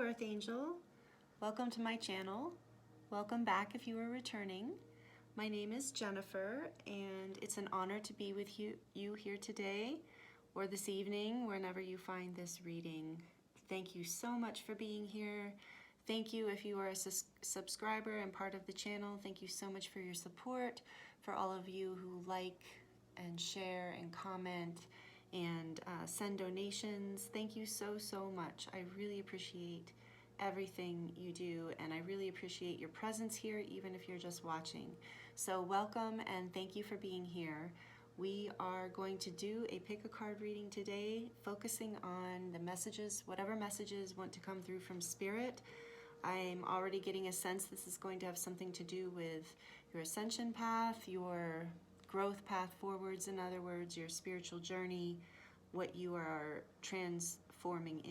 Earth Angel. Welcome to my channel. Welcome back if you are returning. My name is Jennifer, and it's an honor to be with you here today or this evening, whenever you find this reading. Thank you so much for being here. Thank you if you are a subscriber and part of the channel. Thank you so much for your support, for all of you who like and share and comment and send donations. Thank you so much. I really appreciate everything you do, and I really appreciate your presence here, even if you're just watching. So welcome, and thank you for being here. We are going to do a pick a card reading today, focusing on the messages, whatever messages want to come through from Spirit. I'm already getting a sense this is going to have something to do with your ascension path, your growth path forwards, in other words, your spiritual journey, what you are transforming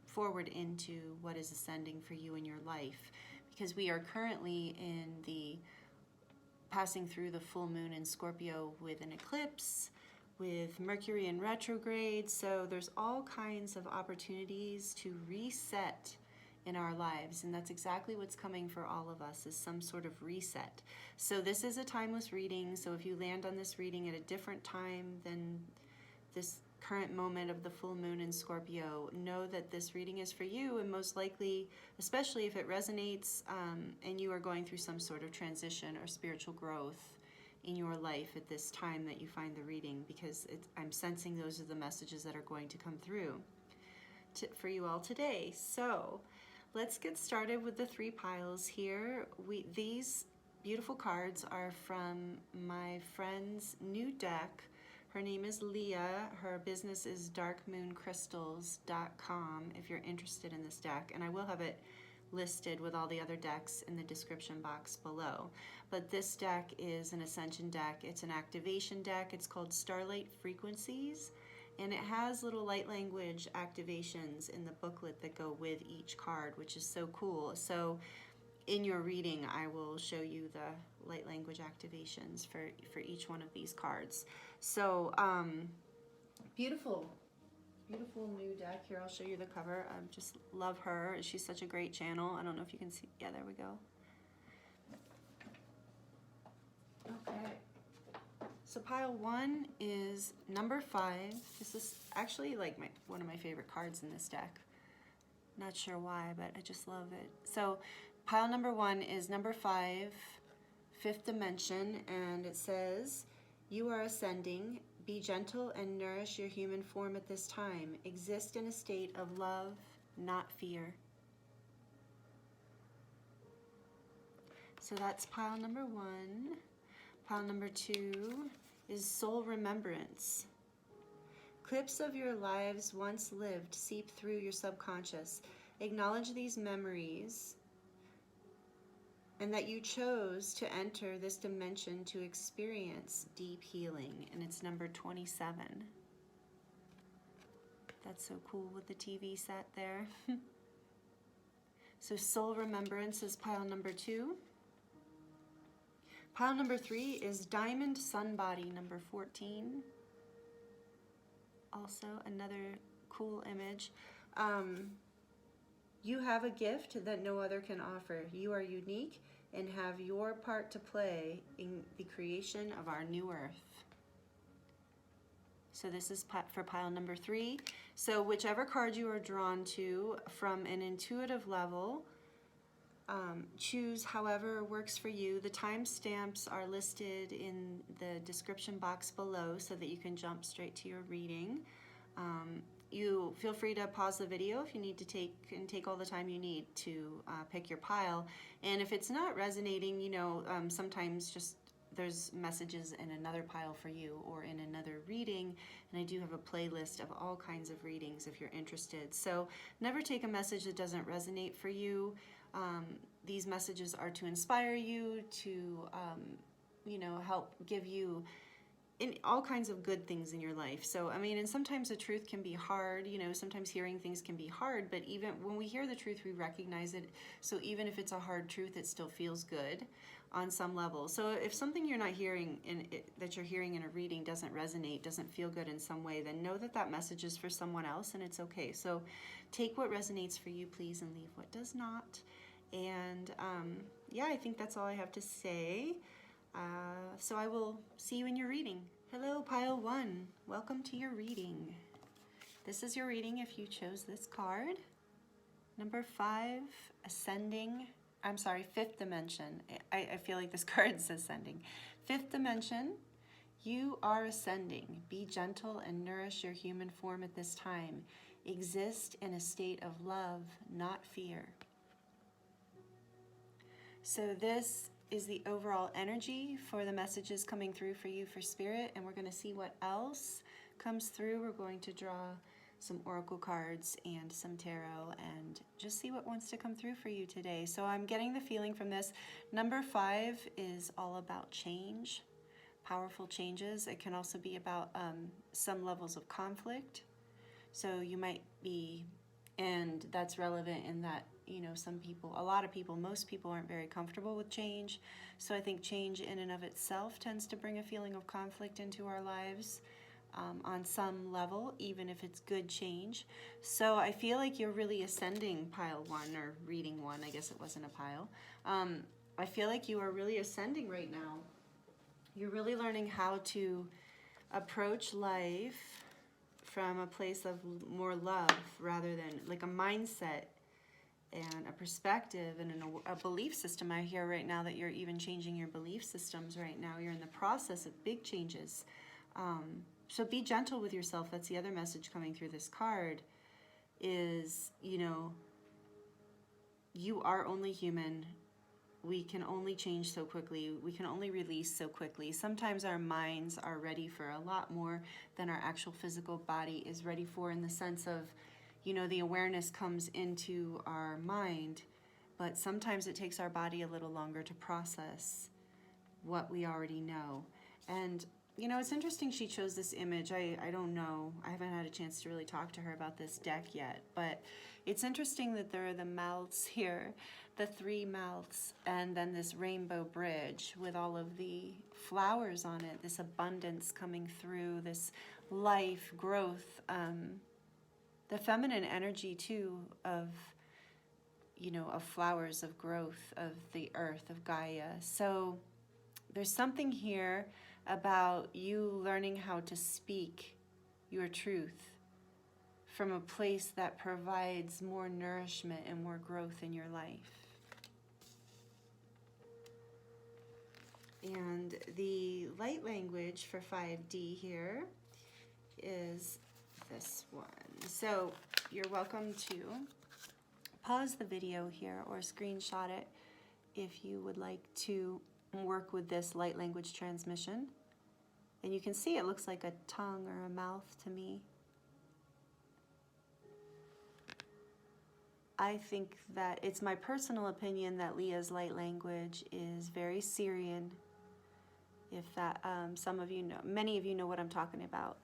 forward into what is ascending for you in your life. Because we are currently in the passing through the full moon in Scorpio with an eclipse, with Mercury in retrograde, so there's all kinds of opportunities to reset in our lives, and that's exactly what's coming for all of us, is some sort of reset. So this is a timeless reading, so if you land on this reading at a different time than this current moment of the full moon in Scorpio, know that this reading is for you, and most likely, especially if it resonates and you are going through some sort of transition or spiritual growth in your life at this time that you find the reading, because I'm sensing those are the messages that are going to come through for you all today. So let's get started with the three piles here. These beautiful cards are from my friend's new deck. Her name is Leah. Her business is darkmooncrystals.com if you're interested in this deck. And I will have it listed with all the other decks in the description box below. But this deck is an ascension deck. It's an activation deck. It's called Starlight Frequencies. And it has little light language activations in the booklet that go with each card, which is so cool. So in your reading, I will show you the light language activations for each one of these cards. So beautiful new deck. Here, I'll show you the cover. I just love her. She's such a great channel. I don't know if you can see. Yeah, there we go. Okay. So pile one is number 5. This is actually like one of my favorite cards in this deck. Not sure why, but I just love it. So pile number 1 is number 5, 5th dimension, and it says, "You are ascending. Be gentle and nourish your human form at this time. Exist in a state of love, not fear." So that's pile number 1. Pile number 2 is soul remembrance. Clips of your lives once lived seep through your subconscious. Acknowledge these memories and that you chose to enter this dimension to experience deep healing. And it's number 27. That's so cool with the TV set there. So soul remembrance is pile number 2. Pile number 3 is Diamond Sun Body, number 14. Also another cool image. You have a gift that no other can offer. You are unique and have your part to play in the creation of our new earth. So this is for pile number 3. So whichever card you are drawn to from an intuitive level, choose however works for you. The timestamps are listed in the description box below so that you can jump straight to your reading. You feel free to pause the video if you need to take all the time you need to pick your pile. And if it's not resonating, you know, sometimes just there's messages in another pile for you or in another reading, and I do have a playlist of all kinds of readings if you're interested. So never take a message that doesn't resonate for you. These messages are to inspire you, to you know, help give you in all kinds of good things in your life. So, I mean, and sometimes the truth can be hard, you know, sometimes hearing things can be hard, but even when we hear the truth, we recognize it. So even if it's a hard truth, it still feels good on some level. So if something you're not hearing that you're hearing in a reading doesn't resonate, doesn't feel good in some way, then know that that message is for someone else, and it's okay. So take what resonates for you, please, and leave what does not. And yeah, I think that's all I have to say. So I will see you in your reading. Hello, Pile 1. Welcome to your reading. This is your reading if you chose this card. Number 5, Ascending. I'm sorry, 5th dimension. I feel like this card says ascending. 5th dimension, you are ascending. Be gentle and nourish your human form at this time. Exist in a state of love, not fear. So this is the overall energy for the messages coming through for you for Spirit, and we're going to see what else comes through. We're going to draw some oracle cards and some tarot and just see what wants to come through for you today. So I'm getting the feeling from this. Number 5 is all about change, powerful changes. It can also be about some levels of conflict. So you might be, and that's relevant in that, you know, some people, a lot of people, most people aren't very comfortable with change. So I think change in and of itself tends to bring a feeling of conflict into our lives on some level, even if it's good change. So I feel like you're really ascending, Pile 1, or reading 1, I guess it wasn't a pile. I feel like you are really ascending right now. You're really learning how to approach life from a place of more love rather than like a mindset and a perspective and a belief system. I hear right now that you're even changing your belief systems right now. You're in the process of big changes. So be gentle with yourself. That's the other message coming through this card is, you know, you are only human. We can only change so quickly. We can only release so quickly. Sometimes our minds are ready for a lot more than our actual physical body is ready for, in the sense of, you know, the awareness comes into our mind, but sometimes it takes our body a little longer to process what we already know. And, you know, it's interesting she chose this image. I don't know. I haven't had a chance to really talk to her about this deck yet, but it's interesting that there are the mouths here, the 3 mouths, and then this rainbow bridge with all of the flowers on it, this abundance coming through, this life, growth, the feminine energy too of, you know, of flowers, of growth, of the earth, of Gaia. So there's something here about you learning how to speak your truth from a place that provides more nourishment and more growth in your life. And the light language for 5D here is this one. So you're welcome to pause the video here or screenshot it if you would like to work with this light language transmission. And you can see it looks like a tongue or a mouth to me. I think that it's my personal opinion that Leah's light language is very Syrian. If that, some of you know, many of you know what I'm talking about.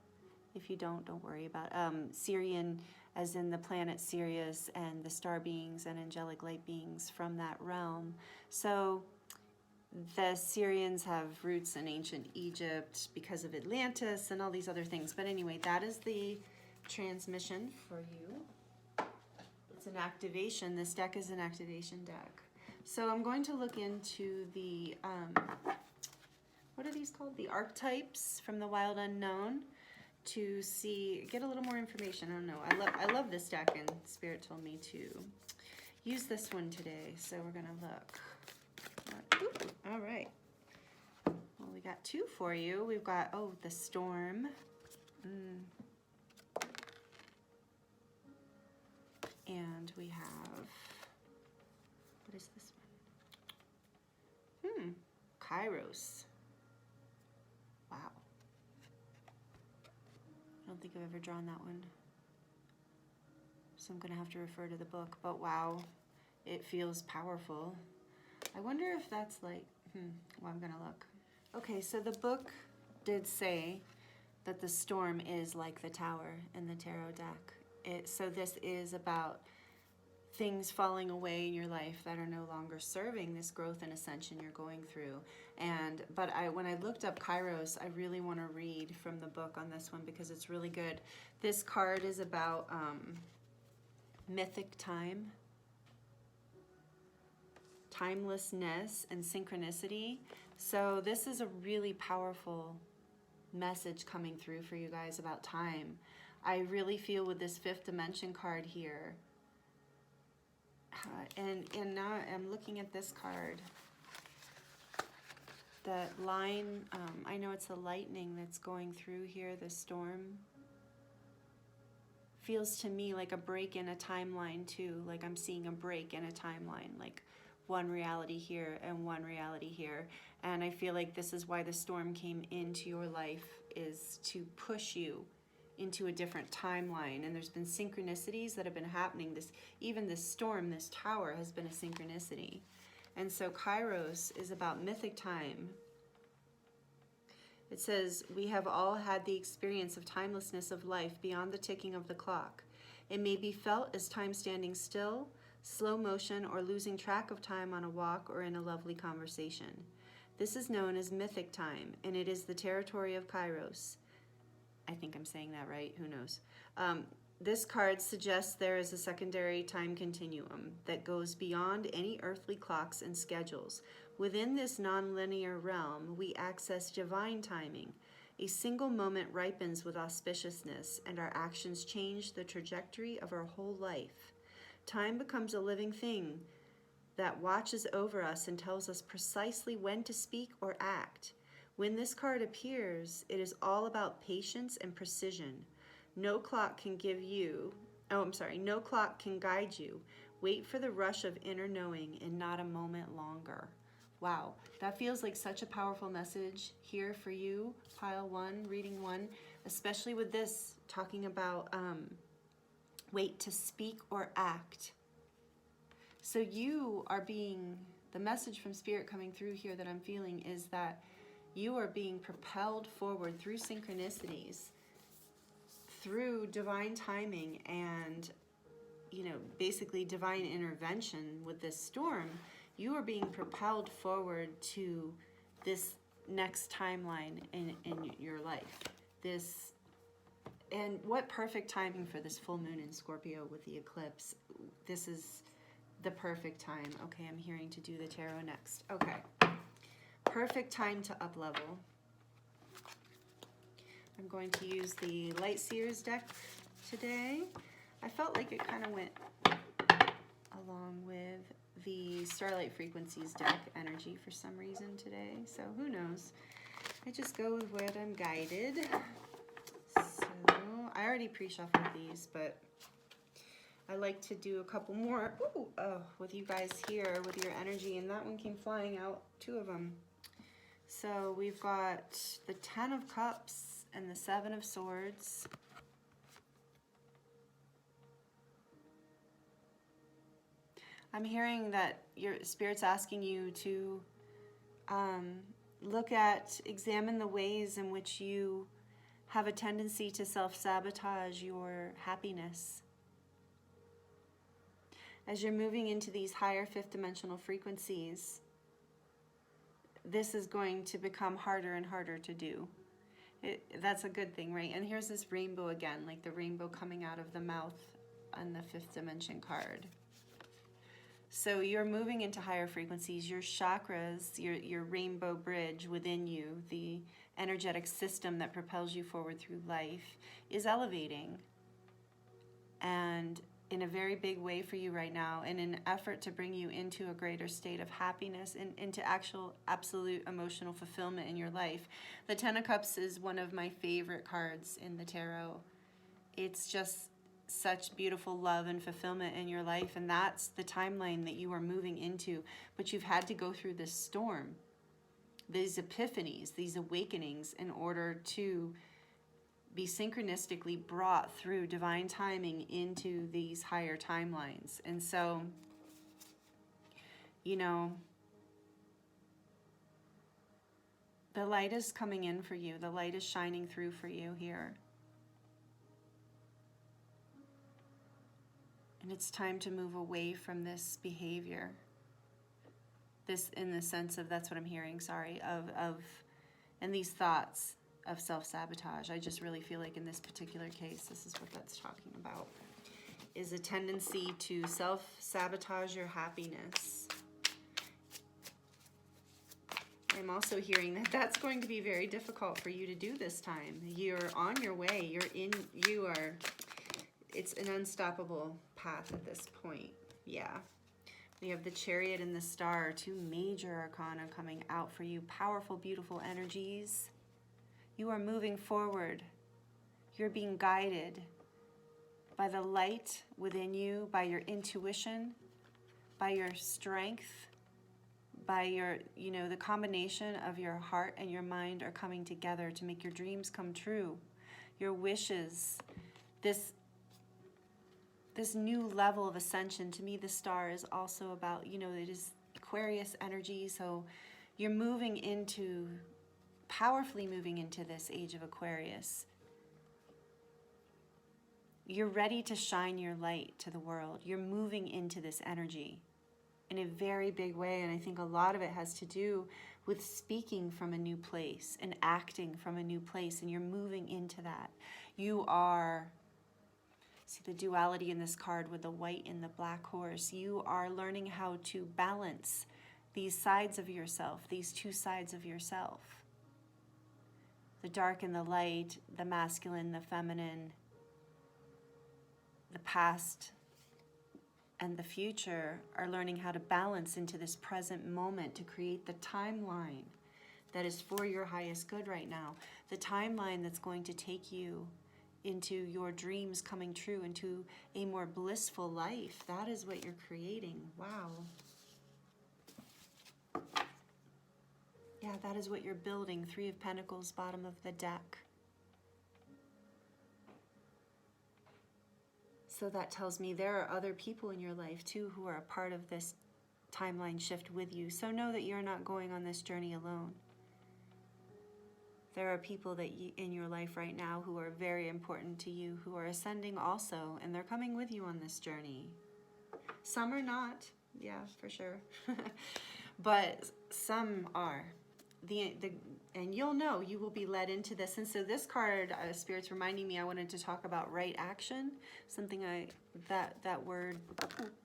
If you don't worry about it. Syrian as in the planet Sirius and the star beings and angelic light beings from that realm. So the Syrians have roots in ancient Egypt because of Atlantis and all these other things. But anyway, that is the transmission for you. It's an activation. This deck is an activation deck. So I'm going to look into the, what are these called? The Archetypes from the Wild Unknown to see, get a little more information. I don't know. I love this deck, and Spirit told me to use this one today. So we're going to look. Ooh, all right. Well, we got 2 for you. We've got, oh, the Storm. And we have, what is this one? Kairos. Wow. I don't think I've ever drawn that one. So I'm going to have to refer to the book. But wow, it feels powerful. I wonder if that's like, well, I'm going to look. Okay, so the book did say that the storm is like the tower in the tarot deck. So this is about things falling away in your life that are no longer serving this growth and ascension you're going through. But when I looked up Kairos, I really want to read from the book on this one because it's really good. This card is about mythic time, timelessness, and synchronicity. So this is a really powerful message coming through for you guys about time. I really feel with this fifth dimension card here, and now I'm looking at this card, that line, I know it's a lightning that's going through here, the storm. Feels to me like a break in a timeline too, like I'm seeing a break in a timeline, like one reality here and one reality here. And I feel like this is why the storm came into your life, is to push you into a different timeline. And there's been synchronicities that have been happening. Even this storm, this tower, has been a synchronicity. And so Kairos is about mythic time. It says, we have all had the experience of timelessness of life beyond the ticking of the clock. It may be felt as time standing still, slow motion, or losing track of time on a walk or in a lovely conversation. This is known as mythic time, and it is the territory of Kairos. I think I'm saying that right, who knows? This card suggests there is a secondary time continuum that goes beyond any earthly clocks and schedules. Within this non-linear realm, we access divine timing. A single moment ripens with auspiciousness, and our actions change the trajectory of our whole life. Time becomes a living thing that watches over us and tells us precisely when to speak or act. When this card appears, it is all about patience and precision. No clock can no clock can guide you. Wait for the rush of inner knowing and not a moment longer. Wow, that feels like such a powerful message here for you, pile one, reading one, especially with this, talking about wait to speak or act. So you are the message from Spirit coming through here that I'm feeling is that you are being propelled forward through synchronicities, through divine timing and, basically divine intervention with this storm. You are being propelled forward to this next timeline in your life. And what perfect timing for this full moon in Scorpio with the eclipse. This is the perfect time. Okay, I'm hearing to do the tarot next. Okay. Perfect time to up-level. I'm going to use the Lightseer's deck today. I felt like it kind of went along with the Starlight Frequencies deck energy for some reason today. So who knows? I just go with what I'm guided. So I already pre-shuffled these, but I like to do a couple more with you guys here with your energy, and that one came flying out, 2 of them. So we've got the 10 of Cups and the 7 of Swords. I'm hearing that your Spirit's asking you to examine the ways in which you have a tendency to self-sabotage your happiness. As you're moving into these higher fifth dimensional frequencies, this is going to become harder and harder to do. That's a good thing, right? And here's this rainbow again, like the rainbow coming out of the mouth on the fifth dimension card. So you're moving into higher frequencies. Your chakras, your rainbow bridge within you, the energetic system that propels you forward through life, is elevating. And in a very big way for you right now, in an effort to bring you into a greater state of happiness and into actual absolute emotional fulfillment in your life. The 10 of Cups is one of my favorite cards in the tarot. It's just such beautiful love and fulfillment in your life, and that's the timeline that you are moving into. But you've had to go through this storm, these epiphanies, these awakenings, in order to be synchronistically brought through divine timing into these higher timelines. And so, The light is coming in for you. The light is shining through for you here. And it's time to move away from this behavior. This, in the sense of, that's what I'm hearing, sorry, and these thoughts of self-sabotage. I just really feel like in this particular case, this is what that's talking about, is a tendency to self-sabotage your happiness. I'm also hearing that that's going to be very difficult for you to do this time. You're on your way. It's an unstoppable path at this point. Yeah. We have the Chariot and the Star, two major arcana coming out for you. Powerful, beautiful energies. You are moving forward. You're being guided by the light within you, by your intuition, by your strength, by your, the combination of your heart and your mind are coming together to make your dreams come true. Your wishes, this new level of ascension. To me, the star is also about, it is Aquarius energy. So you're powerfully moving into this age of Aquarius. You're ready to shine your light to the world. You're moving into this energy in a very big way. And I think a lot of it has to do with speaking from a new place and acting from a new place. And you're moving into that. You are... See the duality in this card with the white and the black horse. You are learning how to balance these sides of yourself, these two sides of yourself. The dark and the light, the masculine, the feminine, the past and the future are learning how to balance into this present moment to create the timeline that is for your highest good right now. The timeline that's going to take you into your dreams coming true, into a more blissful life. That is what you're creating. Wow. Yeah, that is what you're building. Three of Pentacles, bottom of the deck. So that tells me there are other people in your life too who are a part of this timeline shift with you. So know that you're not going on this journey alone. There are people that in your life right now who are very important to you, who are ascending also, and they're coming with you on this journey. Some are not, yeah, for sure. But some are. And you'll know, you will be led into this. And so this card, Spirit's reminding me, I wanted to talk about right action, something that word,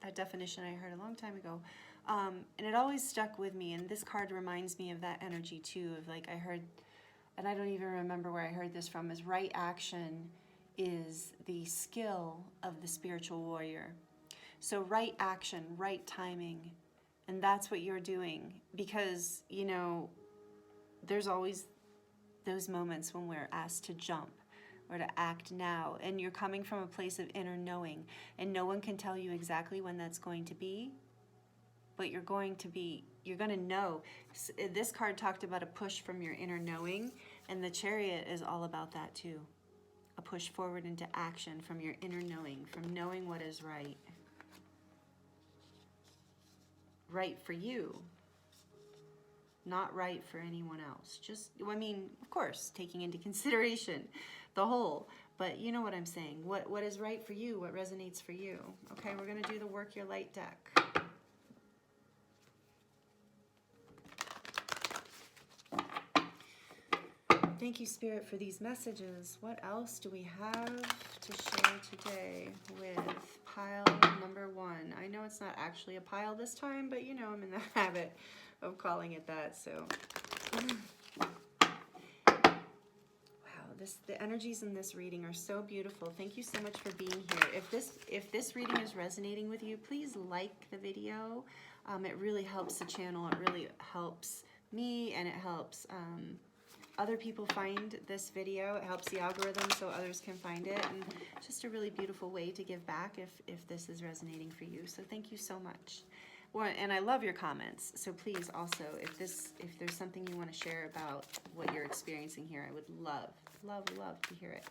that definition I heard a long time ago. And it always stuck with me. And this card reminds me of that energy too, of like I heard, and I don't even remember where I heard this from, is right action is the skill of the spiritual warrior. So right action, right timing, and that's what you're doing. Because, there's always those moments when we're asked to jump or to act now. And you're coming from a place of inner knowing. And no one can tell you exactly when that's going to be. But you're going to know. This card talked about a push from your inner knowing. And the Chariot is all about that too. A push forward into action from your inner knowing. From knowing what is right. Right for you. Not right for anyone else. Just, of course, taking into consideration the whole. But you know what I'm saying. What is right for you? What resonates for you? Okay, we're going to do the Work Your Light deck. Thank you, Spirit, for these messages. What else do we have to share today with pile number 1? I know it's not actually a pile this time, but I'm in the habit of calling it that. So, wow, the energies in this reading are so beautiful. Thank you so much for being here. If this reading is resonating with you, please like the video. It really helps the channel. It really helps me, and it helps other people find this video. It helps the algorithm so others can find it, and just a really beautiful way to give back if this is resonating for you. So thank you so much. Well, and I love your comments. So please also, if there's something you want to share about what you're experiencing here, I would love to hear it.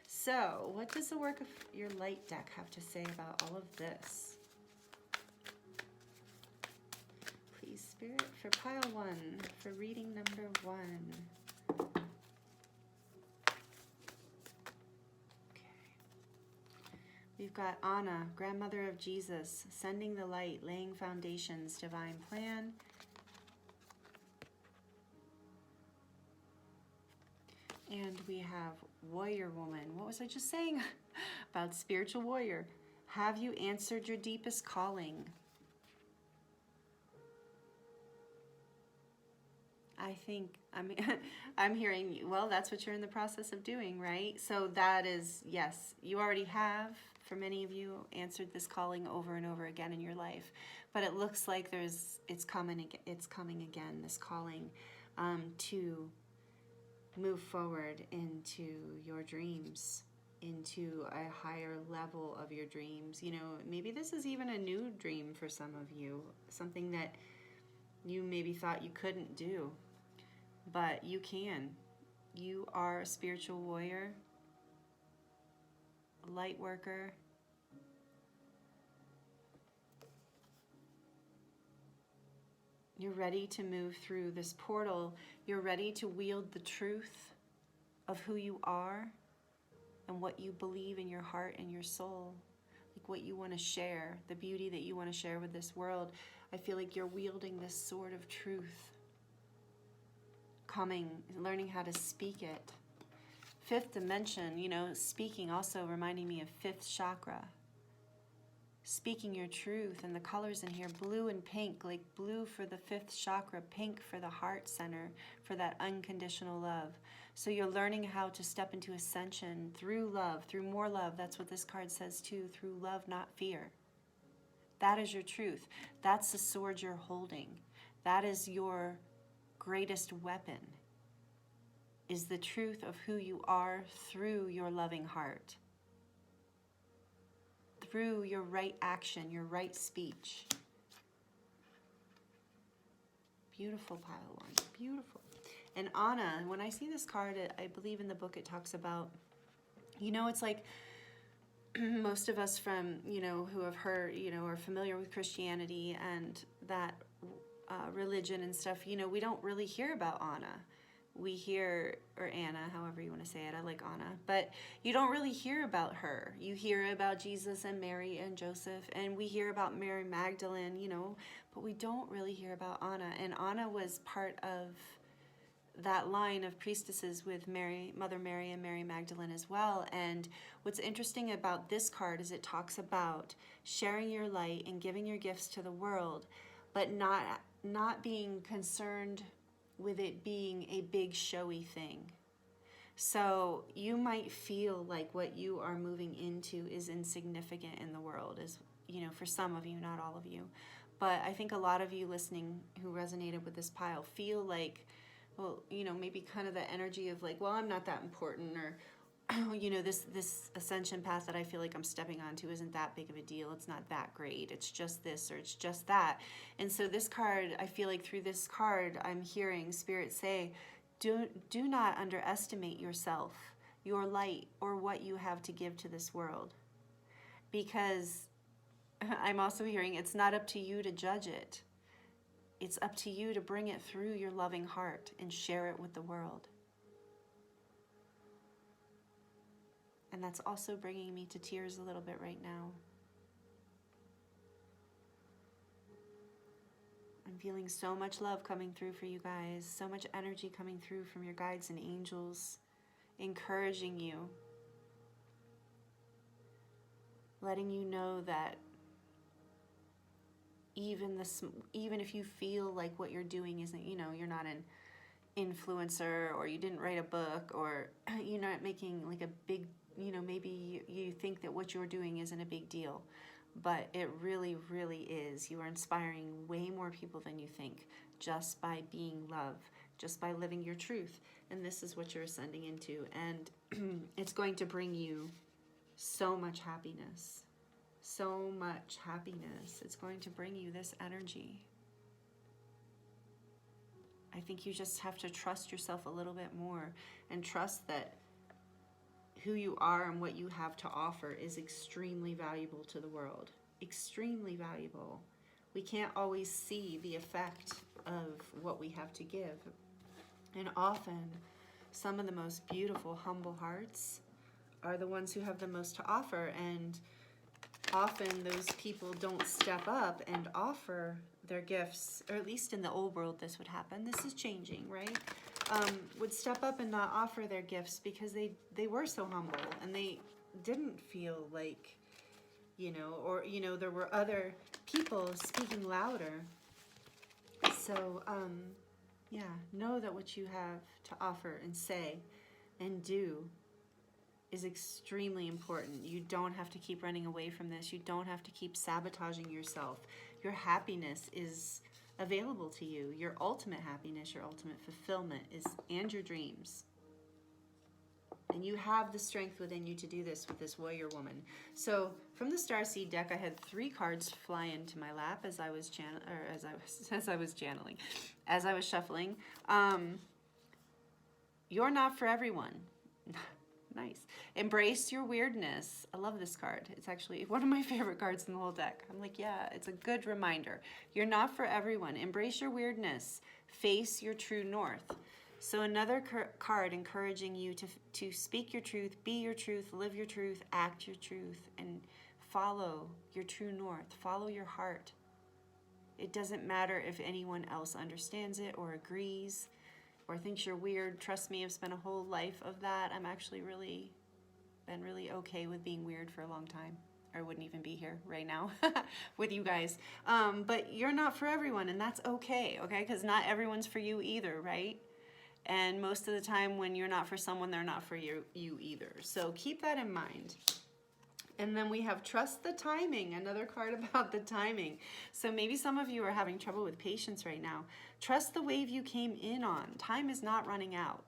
So what does the Work of Your Light deck have to say about all of this? Please, Spirit. Spirit, for pile 1, for reading number 1. Okay. We've got Anna, grandmother of Jesus, sending the light, laying foundations, divine plan. And we have warrior woman. What was I just saying about spiritual warrior? Have you answered your deepest calling? I think I'm hearing, well, that's what you're in the process of doing, right? So that is, yes, you already have, for many of you, answered this calling over and over again in your life. But it looks like it's coming again, this calling to move forward into your dreams, into a higher level of your dreams. You know, maybe this is even a new dream for some of you, something that you maybe thought you couldn't do, but you can. You are a spiritual warrior, a light worker. You're ready to move through this portal. You're ready to wield the truth of who you are and what you believe in your heart and your soul, like what you want to share, the beauty that you want to share with this world. I feel like you're wielding this sword of truth, learning how to speak it. Fifth dimension, you know, speaking, also reminding me of fifth chakra. Speaking your truth, and the colors in here, blue and pink, like blue for the fifth chakra, pink for the heart center, for that unconditional love. So you're learning how to step into ascension through love, through more love. That's what this card says too, through love, not fear. That is your truth. That's the sword you're holding. That is your greatest weapon, is the truth of who you are through your loving heart, through your right action, your right speech. Beautiful, pile 1, beautiful. And Anna, when I see this card, I believe in the book it talks about, you know, it's like most of us from, you know, who have heard, you know, are familiar with Christianity and that religion and stuff, you know, we don't really hear about Anna. We hear, or Anna, however you want to say it, I like Anna, but you don't really hear about her. You hear about Jesus and Mary and Joseph, and we hear about Mary Magdalene, you know, but we don't really hear about Anna. And Anna was part of that line of priestesses with Mary, Mother Mary and Mary Magdalene as well. And what's interesting about this card is it talks about sharing your light and giving your gifts to the world, but not being concerned with it being a big showy thing. So you might feel like what you are moving into is insignificant in the world, is, you know, for some of you, not all of you. But I think a lot of you listening who resonated with this pile feel like, well, you know, maybe kind of the energy of like, well, I'm not that important, or you know, this ascension path that I feel like I'm stepping onto isn't that big of a deal. It's not that great. It's just this, or it's just that. And so this card, I feel like through this card, I'm hearing Spirit say, do not underestimate yourself, your light, or what you have to give to this world. Because I'm also hearing it's not up to you to judge it. It's up to you to bring it through your loving heart and share it with the world. And that's also bringing me to tears a little bit right now. I'm feeling so much love coming through for you guys, so much energy coming through from your guides and angels, encouraging you, letting you know that even if you feel like what you're doing isn't, you know, you're not an influencer, or you didn't write a book, or you're not making like a big, you know, maybe you think that what you're doing isn't a big deal, but it really, really is. You are inspiring way more people than you think, just by being love, just by living your truth. And this is what you're ascending into. And it's going to bring you so much happiness, so much happiness. It's going to bring you this energy. I think you just have to trust yourself a little bit more, and trust that who you are and what you have to offer is extremely valuable to the world. Extremely valuable. we can't always see the effect of what we have to give. And often, some of the most beautiful, humble hearts are the ones who have the most to offer. And often those people don't step up and offer their gifts, or at least in the old world this would happen. This is changing, right? Would step up and not offer their gifts because they were so humble and they didn't feel like, you know, or, you know, there were other people speaking louder. So, yeah, know that what you have to offer and say and do is extremely important. You don't have to keep running away from this. You don't have to keep sabotaging yourself. Your happiness is available to you. Your ultimate happiness, your ultimate fulfillment is, and your dreams. And you have the strength within you to do this with this warrior woman. So from the Starseed deck, I had 3 cards fly into my lap as I was as I was shuffling. You're not for everyone. Nice. Embrace your weirdness. I love this card. It's actually one of my favorite cards in the whole deck. I'm like, yeah, it's a good reminder. You're not for everyone. Embrace your weirdness. Face your true north. So another card encouraging you to speak your truth, be your truth, live your truth, act your truth, and follow your true north. Follow your heart. It doesn't matter if anyone else understands it or agrees or thinks you're weird. Trust me, I've spent a whole life of that. I'm actually been really okay with being weird for a long time. I wouldn't even be here right now with you guys. But you're not for everyone, and that's okay, okay? Because not everyone's for you either, right? And most of the time when you're not for someone, they're not for you either. So keep that in mind. And then we have trust the timing, another card about the timing. So maybe some of you are having trouble with patience right now. Trust the wave you came in on. Time is not running out.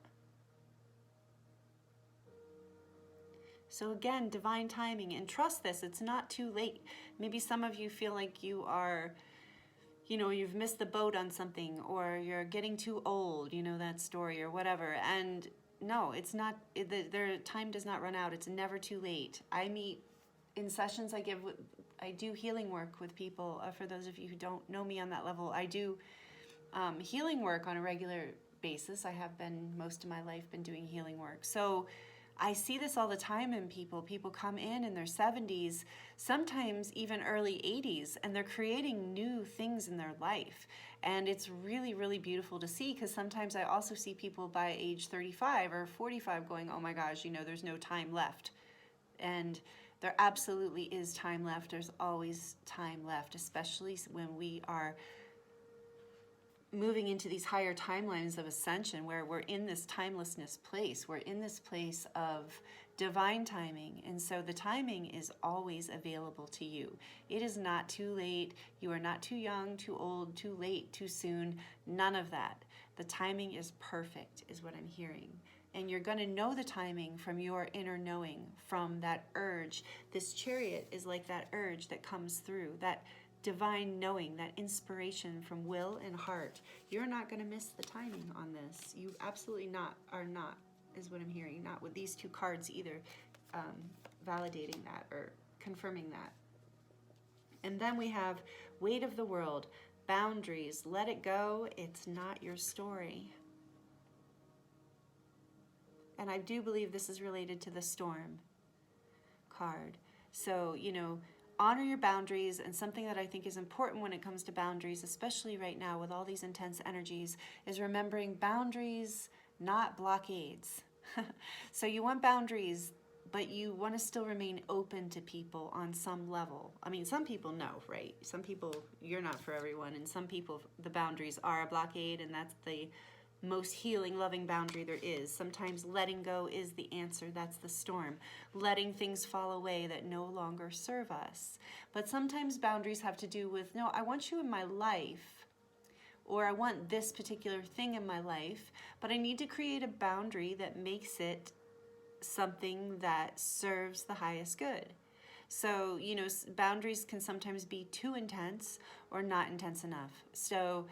So again, divine timing, and trust this, it's not too late. Maybe some of you feel like you are, you know, you've missed the boat on something, or you're getting too old, you know, that story or whatever. And no, it's not, their time does not run out. It's never too late. I meet in sessions I do healing work with people. For those of you who don't know me on that level, I do healing work on a regular basis. I have been, most of my life, been doing healing work. So I see this all the time in people. People come in their 70s, sometimes even early 80s, and they're creating new things in their life. And it's really, really beautiful to see, because sometimes I also see people by age 35 or 45 going, oh my gosh, you know, there's no time left. And there absolutely is time left. There's always time left, especially when we are moving into these higher timelines of ascension, where we're in this timelessness place. We're in this place of divine timing. And so the timing is always available to you. It is not too late. You are not too young, too old, too late, too soon. None of that. The timing is perfect, is what I'm hearing. And you're going to know the timing from your inner knowing, from that urge. This chariot is like that urge that comes through, that divine knowing, that inspiration from will and heart. You're not going to miss the timing on this. You absolutely are not, is what I'm hearing. Not with these 2 cards either, validating that or confirming that. And then we have weight of the world, boundaries, let it go. It's not your story. And I do believe this is related to the storm card. So, you know, honor your boundaries. And something that I think is important when it comes to boundaries, especially right now with all these intense energies, is remembering boundaries, not blockades. So you want boundaries, but you want to still remain open to people on some level. I mean, some people know, right? Some people, you're not for everyone. And some people, the boundaries are a blockade, and that's the most healing, loving boundary there is. Sometimes letting go is the answer. That's the storm. Letting things fall away that no longer serve us. But sometimes boundaries have to do with, no, I want you in my life, or I want this particular thing in my life, but I need to create a boundary that makes it something that serves the highest good. So, you know, boundaries can sometimes be too intense or not intense enough. So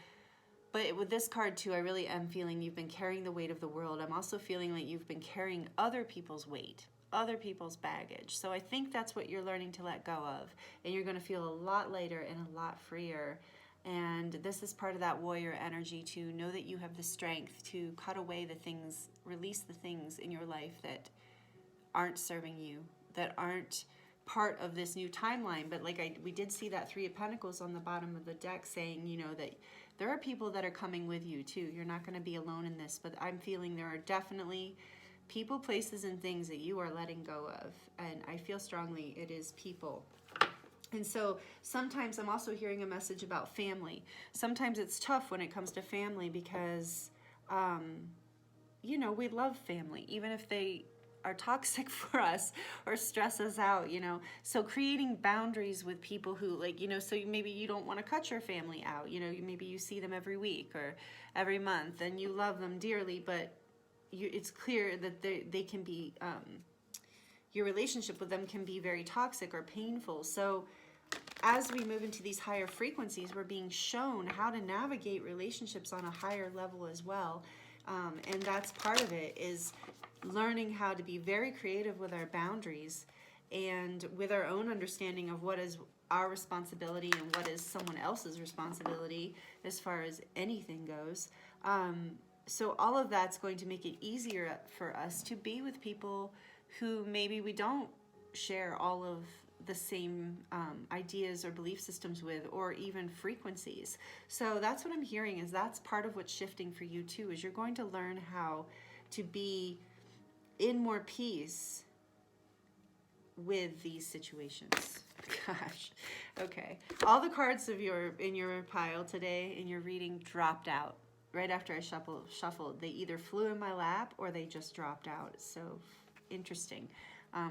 But with this card too, I really am feeling you've been carrying the weight of the world. I'm also feeling like you've been carrying other people's weight, other people's baggage. So I think that's what you're learning to let go of. And you're going to feel a lot lighter and a lot freer. And this is part of that warrior energy, to know that you have the strength to cut away the things, release the things in your life that aren't serving you, that aren't part of this new timeline. But like we did see that Three of Pentacles on the bottom of the deck saying, you know, that there are people that are coming with you too. You're not going to be alone in this, but I'm feeling there are definitely people, places, and things that you are letting go of. And I feel strongly it is people. And so sometimes I'm also hearing a message about family. Sometimes it's tough when it comes to family because, you know, we love family, even if they are toxic for us or stress us out, you know. So creating boundaries with people who, like, you know, so maybe you don't want to cut your family out, you know, maybe you see them every week or every month and you love them dearly, but it's clear that they can be, your relationship with them can be very toxic or painful. So as we move into these higher frequencies, we're being shown how to navigate relationships on a higher level as well. And that's part of it, is learning how to be very creative with our boundaries and with our own understanding of what is our responsibility and what is someone else's responsibility as far as anything goes. So all of that's going to make it easier for us to be with people who maybe we don't share all of the same ideas or belief systems with, or even frequencies. So that's what I'm hearing, is that's part of what's shifting for you too, is you're going to learn how to be in more peace with these situations. Gosh. Okay. All the cards of in your pile today in your reading dropped out right after I shuffled. They either flew in my lap or they just dropped out. It's so interesting.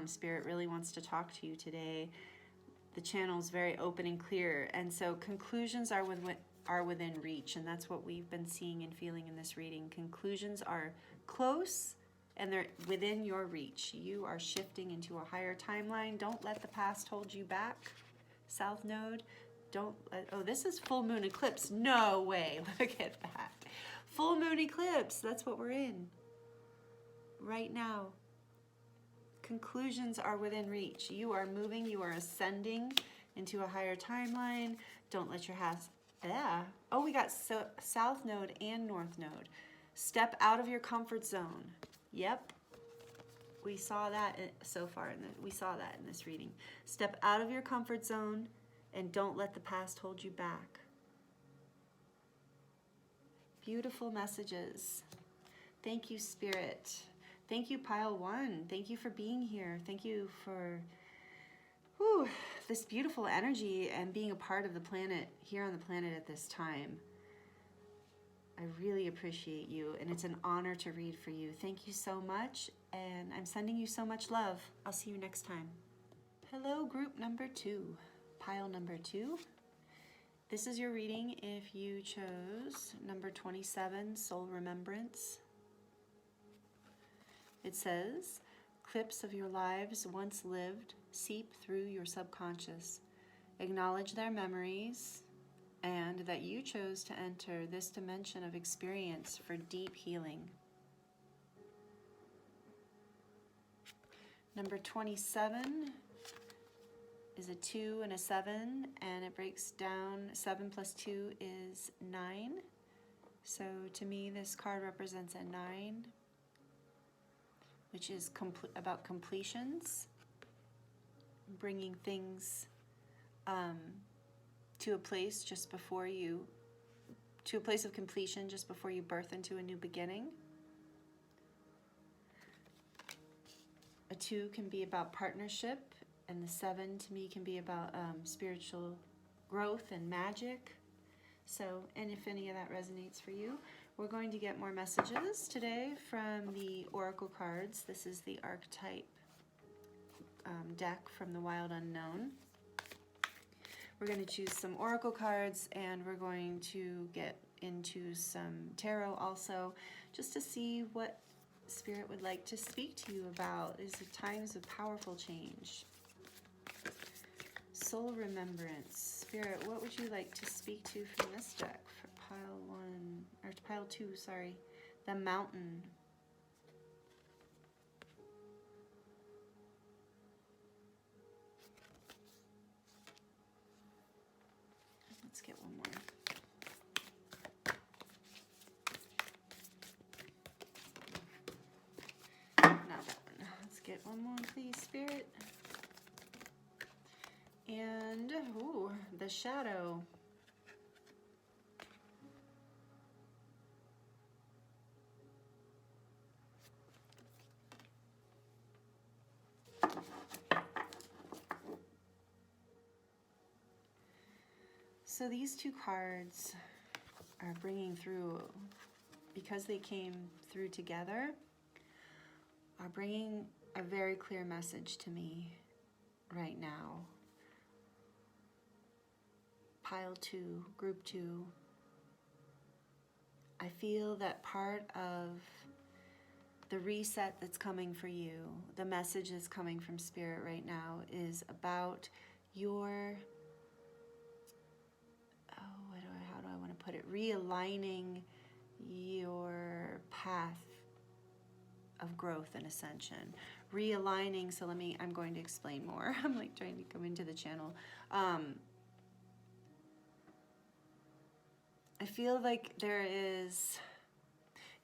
Spirit really wants to talk to you today. The channel is very open and clear, and so conclusions are within reach, and that's what we've been seeing and feeling in this reading. Conclusions are close and they're within your reach. You are shifting into a higher timeline. Don't let the past hold you back. South Node. Don't let, oh, this is full moon eclipse. No way. Look at that. Full moon eclipse. That's what we're in right now. Conclusions are within reach. You are moving, you are ascending into a higher timeline. Don't let your house, oh, we got South Node and North Node. Step out of your comfort zone. Yep. We saw that so far, we saw that in this reading. Step out of your comfort zone and don't let the past hold you back. Beautiful messages. Thank you, Spirit. Thank you, Pile 1. Thank you for being here. Thank you for this beautiful energy and being a part of the planet, here on the planet at this time. I really appreciate you, and it's an honor to read for you. Thank you so much, and I'm sending you so much love. I'll see you next time. Hello, group number 2, pile number 2. This is your reading if you chose number 27, Soul Remembrance. It says, clips of your lives once lived seep through your subconscious. Acknowledge their memories, and that you chose to enter this dimension of experience for deep healing. Number 27 is a 2 and a 7, and it breaks down. 7 plus 2 is 9. So to me, this card represents a 9, which is about completions, bringing things to a place just before you, to a place of completion just before you birth into a new beginning. A 2 can be about partnership, and the 7 to me can be about spiritual growth and magic. So, and if any of that resonates for you, we're going to get more messages today from the Oracle cards. This is the Archetype deck from the Wild Unknown. We're going to choose some Oracle cards, and we're going to get into some Tarot also, just to see what Spirit would like to speak to you about. These are times of powerful change. Soul Remembrance. Spirit, what would you like to speak to from this deck for pile 1, or pile 2, sorry, the Mountain. Let's get one more. Not that one. Let's get one more, please, Spirit. And, ooh, the Shadow. So these two cards are bringing through, because they came through together, are bringing a very clear message to me right now. Pile 2, group 2. I feel that part of the reset that's coming for you, the message that's coming from Spirit right now, is about your, how do I want to put it? Realigning your path of growth and ascension. Realigning, so I'm going to explain more. I'm like trying to come into the channel. I feel like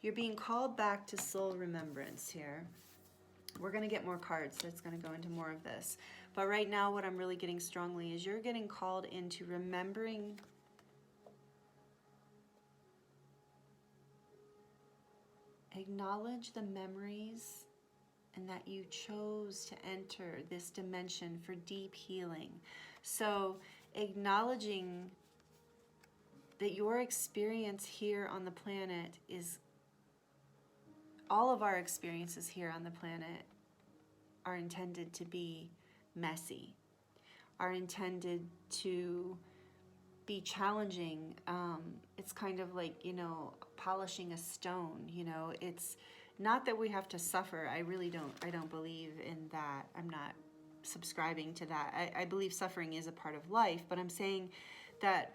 you're being called back to soul remembrance here. We're going to get more cards, so it's going to go into more of this. But right now what I'm really getting strongly is you're getting called into remembering acknowledge the memories and that you chose to enter this dimension for deep healing. So acknowledging that your experience here on the planet is, all of our experiences here on the planet are intended to be messy, are intended to be challenging. It's kind of like, polishing a stone, it's not that we have to suffer. I don't believe in that. I'm not subscribing to that. I believe suffering is a part of life, but I'm saying that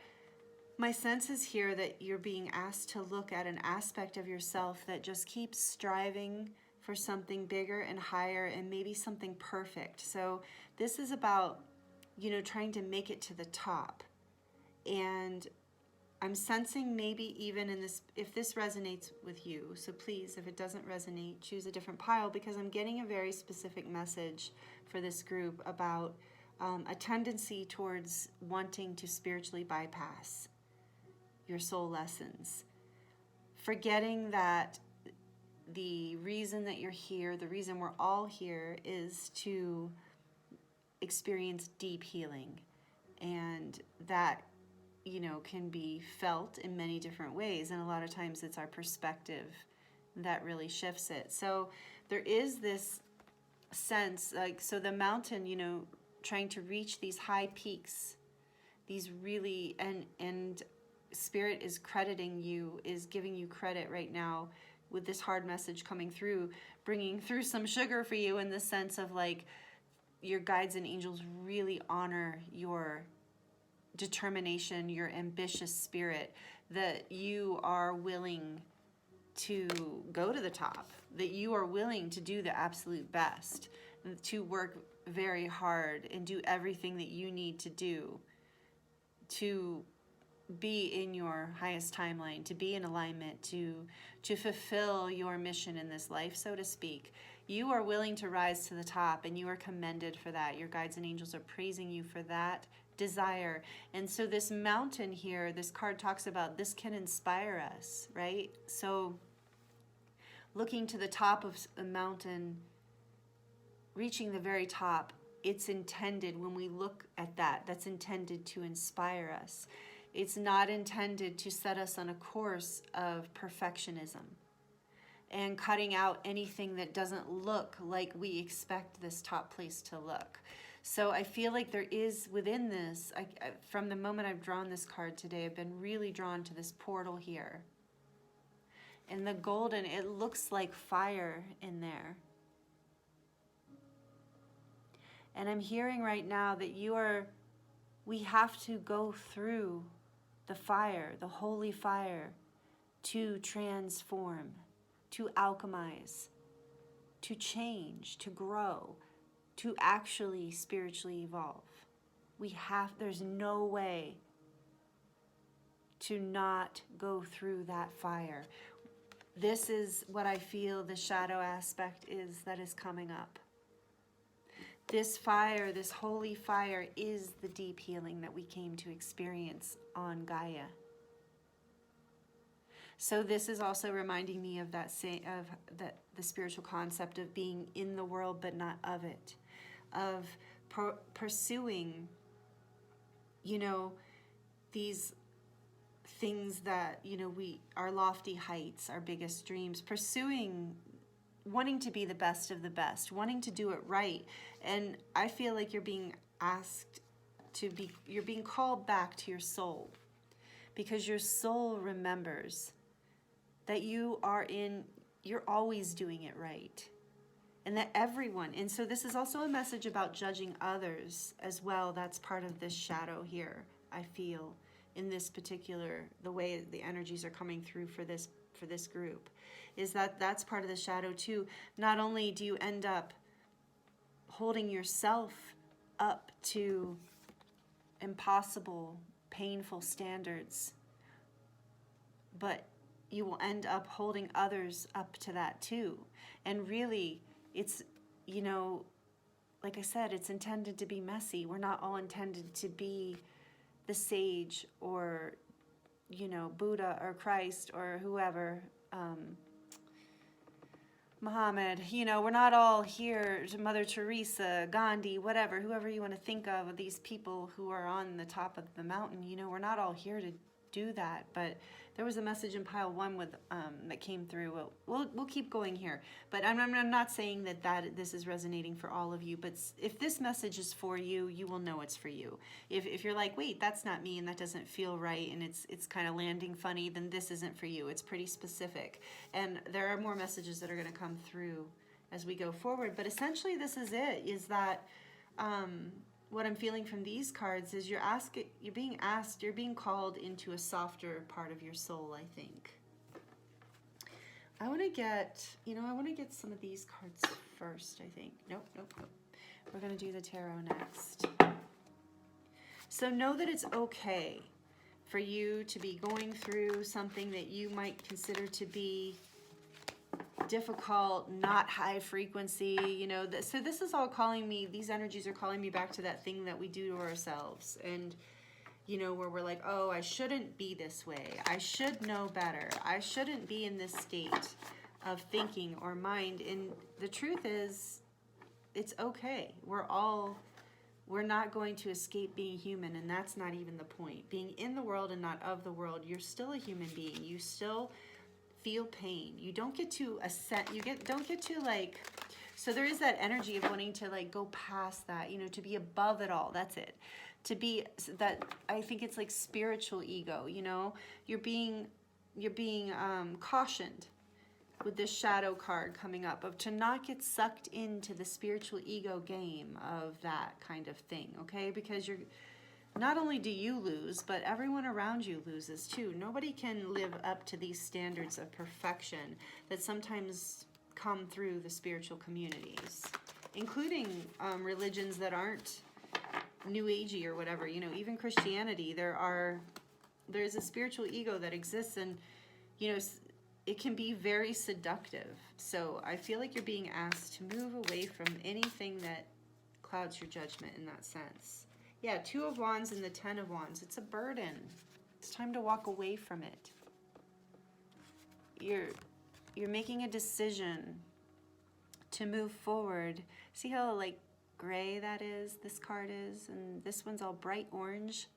my sense is here that you're being asked to look at an aspect of yourself that just keeps striving for something bigger and higher and maybe something perfect. So this is about, trying to make it to the top. And I'm sensing maybe even in this, if this resonates with you, so please, if it doesn't resonate, choose a different pile, because I'm getting a very specific message for this group about a tendency towards wanting to spiritually bypass your soul lessons. Forgetting that the reason that you're here, the reason we're all here, is to experience deep healing. And that, can be felt in many different ways. And a lot of times it's our perspective that really shifts it. So there is this sense, so the mountain, trying to reach these high peaks, these really, and Spirit is crediting you, is giving you credit right now with this hard message coming through, bringing through some sugar for you, in the sense of your guides and angels really honor your determination, your ambitious spirit, that you are willing to go to the top, that you are willing to do the absolute best, to work very hard and do everything that you need to do to be in your highest timeline, to be in alignment, to fulfill your mission in this life, so to speak. You are willing to rise to the top, and you are commended for that. Your guides and angels are praising you for that desire. And so this mountain here, this card talks about, this can inspire us, right? So looking to the top of a mountain, reaching the very top, it's intended, when we look at that, that's intended to inspire us. It's not intended to set us on a course of perfectionism and cutting out anything that doesn't look like we expect this top place to look. So I feel like there is within this, from the moment I've drawn this card today, I've been really drawn to this portal here. And the golden, it looks like fire in there. And I'm hearing right now that we have to go through the fire, the holy fire, to transform, to alchemize, to change, to grow, to actually spiritually evolve. There's no way to not go through that fire. This is what I feel the shadow aspect is that is coming up. This fire, this holy fire, is the deep healing that we came to experience on Gaia. So this is also reminding me of the spiritual concept of being in the world but not of it, of pursuing, these things that, our lofty heights, our biggest dreams, pursuing, wanting to be the best of the best, wanting to do it right. And I feel like you're being called back to your soul, because your soul remembers that you're always doing it right. And that everyone, and so this is also a message about judging others as well. That's part of this shadow here, I feel, in this particular, the way the energies are coming through for this group, is that's part of the shadow too. Not only do you end up holding yourself up to impossible, painful standards, but you will end up holding others up to that too. And really, it's, like I said, it's intended to be messy. We're not all intended to be the sage or, Buddha or Christ or whoever, Muhammad. We're not all here to Mother Teresa, Gandhi, whoever you want to think of these people who are on the top of the mountain. We're not all here to do that. But there was a message in pile 1 that came through. We'll keep going here, but I'm not saying that this is resonating for all of you. But if this message is for you, you will know it's for you. If you're like, wait, that's not me, and that doesn't feel right, and it's kind of landing funny, then this isn't for you. It's pretty specific, and there are more messages that are going to come through as we go forward. But essentially, this is it. Is that what I'm feeling from these cards is you're being called into a softer part of your soul, I think. I want to get some of these cards first, I think. Nope. We're going to do the tarot next. So know that it's okay for you to be going through something that you might consider to be difficult, not high frequency, so this is all these energies are calling me back to that thing that we do to ourselves, and where we're like, oh, I shouldn't be this way, I should know better, I shouldn't be in this state of thinking or mind. And the truth is, it's okay. We're not going to escape being human, and that's not even the point. Being in the world and not of the world, you're still a human being. You still feel pain. You don't get to so there is that energy of wanting to go past that, to be above it all. That's it. To be that, I think it's like spiritual ego, you're being cautioned with this shadow card coming up of to not get sucked into the spiritual ego game of that kind of thing, okay? Because not only do you lose, but everyone around you loses too. Nobody can live up to these standards of perfection that sometimes come through the spiritual communities, including religions that aren't new agey or whatever. Even Christianity, there's a spiritual ego that exists, and it can be very seductive. So I feel like you're being asked to move away from anything that clouds your judgment in that sense. Yeah, 2 of Wands and the 10 of Wands. It's a burden. It's time to walk away from it. You're making a decision to move forward. See how gray that is, this card is, and this one's all bright orange.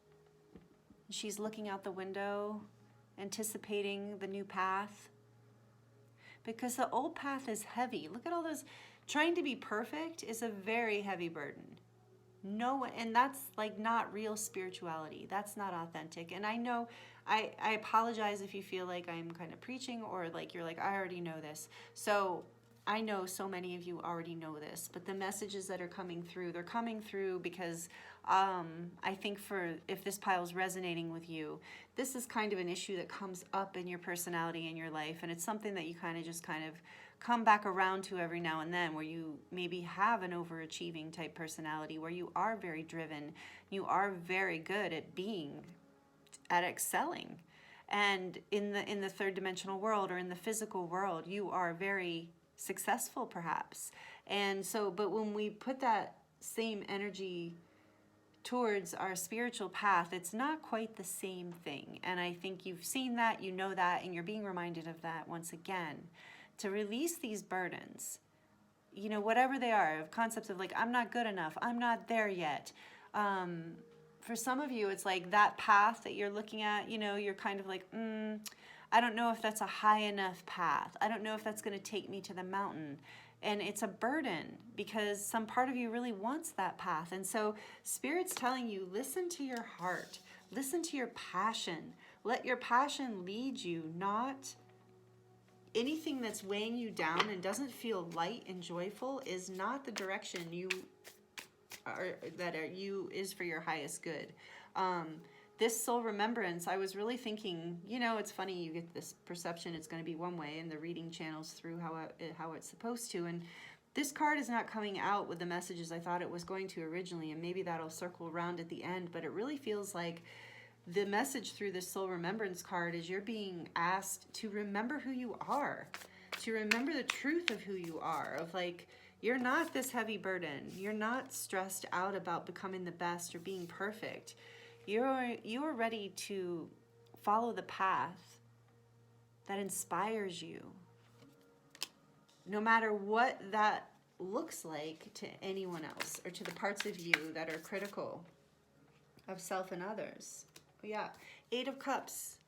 She's looking out the window, anticipating the new path. Because the old path is heavy. Look at all those. Trying to be perfect is a very heavy burden. No, and that's not real spirituality. That's not authentic. And I know, I apologize if you feel like I'm kind of preaching, or you're like, I already know this. So I know so many of you already know this, but the messages that are coming through, they're coming through because I think if this pile is resonating with you, this is kind of an issue that comes up in your personality in your life, and it's something that you kind of come back around to every now and then, where you maybe have an overachieving type personality, where you are very driven, you are very good at excelling. And in the third dimensional world, or in the physical world, you are very successful perhaps. And so, but when we put that same energy towards our spiritual path, it's not quite the same thing. And I think you've seen that, you know that, and you're being reminded of that once again, to release these burdens, you know, whatever they are, of concepts of like, I'm not good enough, I'm not there yet. For some of you, it's like that path that you're looking at, you know, you're kind of like, I don't know if that's a high enough path. I don't know if that's going to take me to the mountain. And it's a burden because some part of you really wants that path. And so Spirit's telling you, listen to your heart, listen to your passion. Let your passion lead you, not anything that's weighing you down and doesn't feel light and joyful is not the direction is for your highest good. This soul remembrance, I was really thinking, you know, it's funny, you get this perception it's going to be one way, and the reading channels through how it's supposed to. And this card is not coming out with the messages I thought it was going to originally, and maybe that'll circle around at the end, but it really feels like the message through this soul remembrance card is you're being asked to remember who you are, to remember the truth of who you are, of like, you're not this heavy burden. You're not stressed out about becoming the best or being perfect. You are ready to follow the path that inspires you, no matter what that looks like to anyone else or to the parts of you that are critical of self and others. But yeah, 8 of Cups.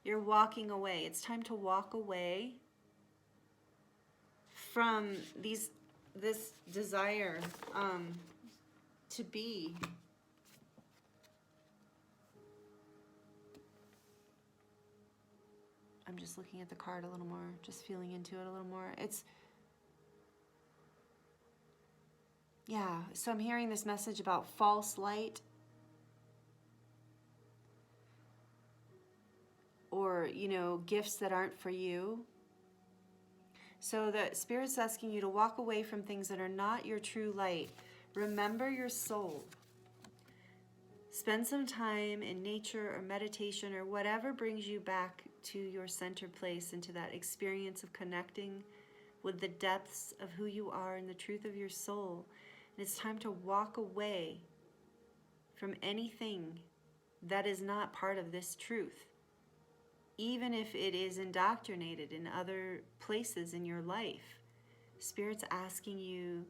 You're walking away. It's time to walk away from this desire to be. I'm just looking at the card a little more, just feeling into it a little more. Yeah, so I'm hearing this message about false light, or, you know, gifts that aren't for you. So the Spirit's asking you to walk away from things that are not your true light. Remember your soul. Spend some time in nature or meditation or whatever brings you back to your center place, into that experience of connecting with the depths of who you are and the truth of your soul. And it's time to walk away from anything that is not part of this truth, even if it is indoctrinated in other places in your life. Spirit's asking you,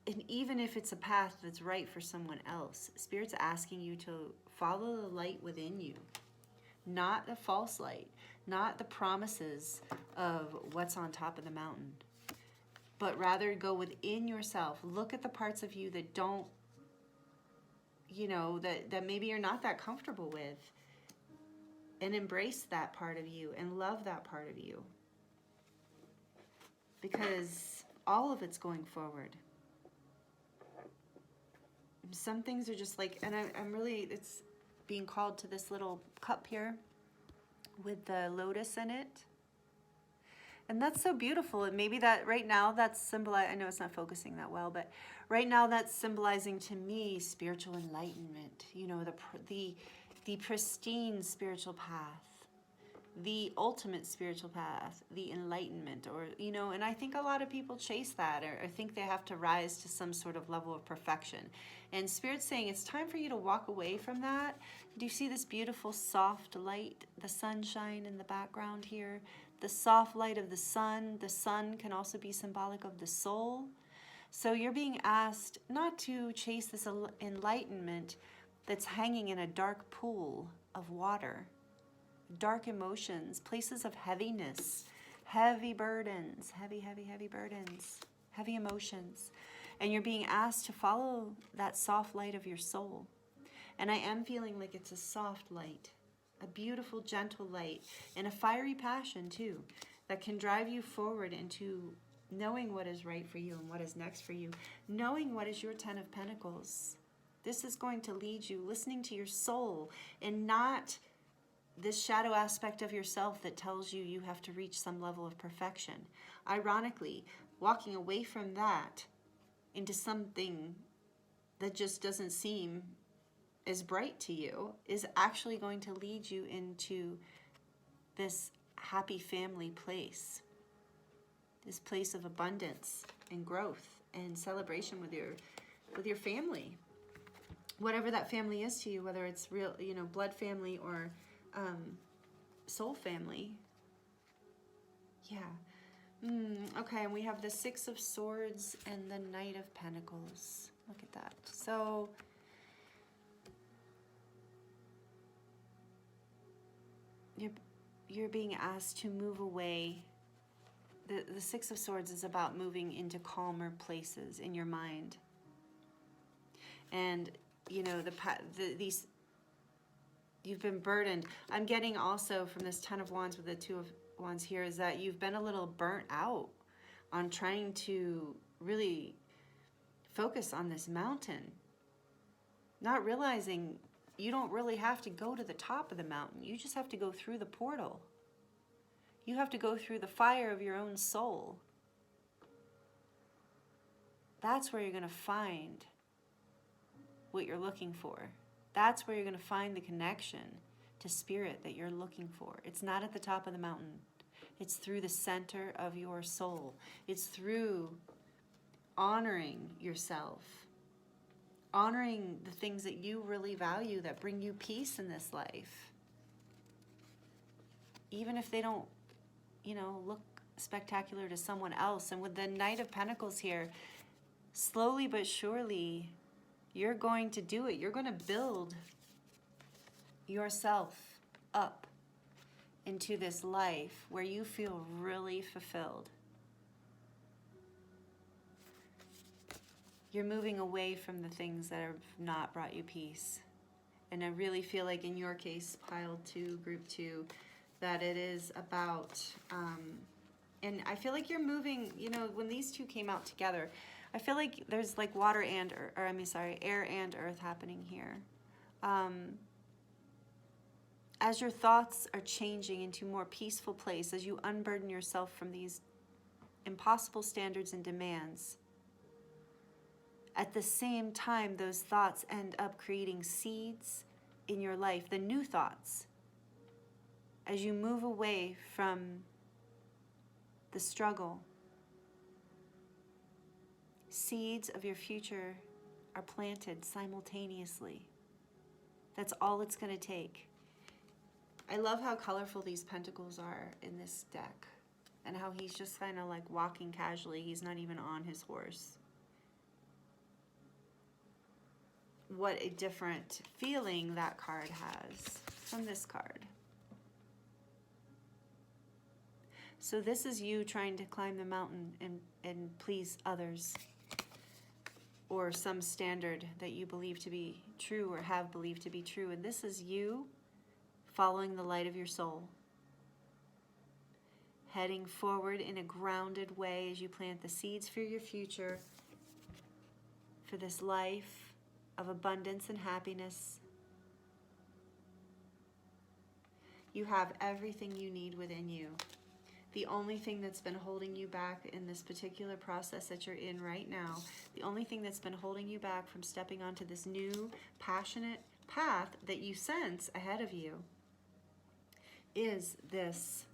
and even if it's a path that's right for someone else, Spirit's asking you to follow the light within you, not the false light, not the promises of what's on top of the mountain, but rather go within yourself. Look at the parts of you that don't, you know, that maybe you're not that comfortable with, and embrace that part of you and love that part of you, because all of it's going forward. Some things are just like, and I'm really, it's being called to this little cup here with the lotus in it. And that's so beautiful. And maybe that right now that's symbolizing, I know it's not focusing that well, but right now that's symbolizing to me spiritual enlightenment, you know, the pristine spiritual path, the ultimate spiritual path, the enlightenment, or, you know, and I think a lot of people chase that, or think they have to rise to some sort of level of perfection. And Spirit's saying it's time for you to walk away from that. Do you see this beautiful soft light, the sunshine in the background here? The soft light of the sun. The sun can also be symbolic of the soul. So you're being asked not to chase this enlightenment that's hanging in a dark pool of water. Dark emotions, places of heaviness, heavy burdens, heavy burdens, heavy emotions. And you're being asked to follow that soft light of your soul. And I am feeling like it's a soft light, a beautiful, gentle light, and a fiery passion too, that can drive you forward into knowing what is right for you and what is next for you, knowing what is your 10 of Pentacles. This is going to lead you, listening to your soul and not this shadow aspect of yourself that tells you you have to reach some level of perfection. Ironically, walking away from that into something that just doesn't seem as bright to you is actually going to lead you into this happy family place, this place of abundance and growth and celebration with your family, whatever that family is to you, whether it's real, blood family or soul family. Yeah. Okay, and we have the 6 of Swords and the Knight of Pentacles. Look at that. So you're being asked to move away. The 6 of Swords is about moving into calmer places in your mind. And, these, you've been burdened. I'm getting also from this 10 of Wands with the 2 of Wands here is that you've been a little burnt out on trying to really focus on this mountain. Not realizing you don't really have to go to the top of the mountain. You just have to go through the portal. You have to go through the fire of your own soul. That's where you're going to find what you're looking for. That's where you're going to find the connection to spirit that you're looking for. It's not at the top of the mountain. It's through the center of your soul. It's through honoring yourself, honoring the things that you really value that bring you peace in this life. Even if they don't, look spectacular to someone else. And with the Knight of Pentacles here, slowly but surely, you're going to do it. You're going to build yourself up into this life where you feel really fulfilled. You're moving away from the things that have not brought you peace. And I really feel like in your case, pile 2, group 2, that it is about, and I feel like you're moving, when these two came out together, I feel like there's like water and, air and earth happening here. As your thoughts are changing into a more peaceful place, as you unburden yourself from these impossible standards and demands, at the same time, those thoughts end up creating seeds in your life, the new thoughts. As you move away from the struggle, seeds of your future are planted simultaneously. That's all it's going to take. I love how colorful these pentacles are in this deck and how he's just kind of like walking casually. He's not even on his horse. What a different feeling that card has from this card. So this is you trying to climb the mountain and please others, or some standard that you believe to be true or have believed to be true. And this is you following the light of your soul, heading forward in a grounded way as you plant the seeds for your future, for this life of abundance and happiness. You have everything you need within you. The only thing that's been holding you back in this particular process that you're in right now, the only thing that's been holding you back from stepping onto this new, passionate path that you sense ahead of you is this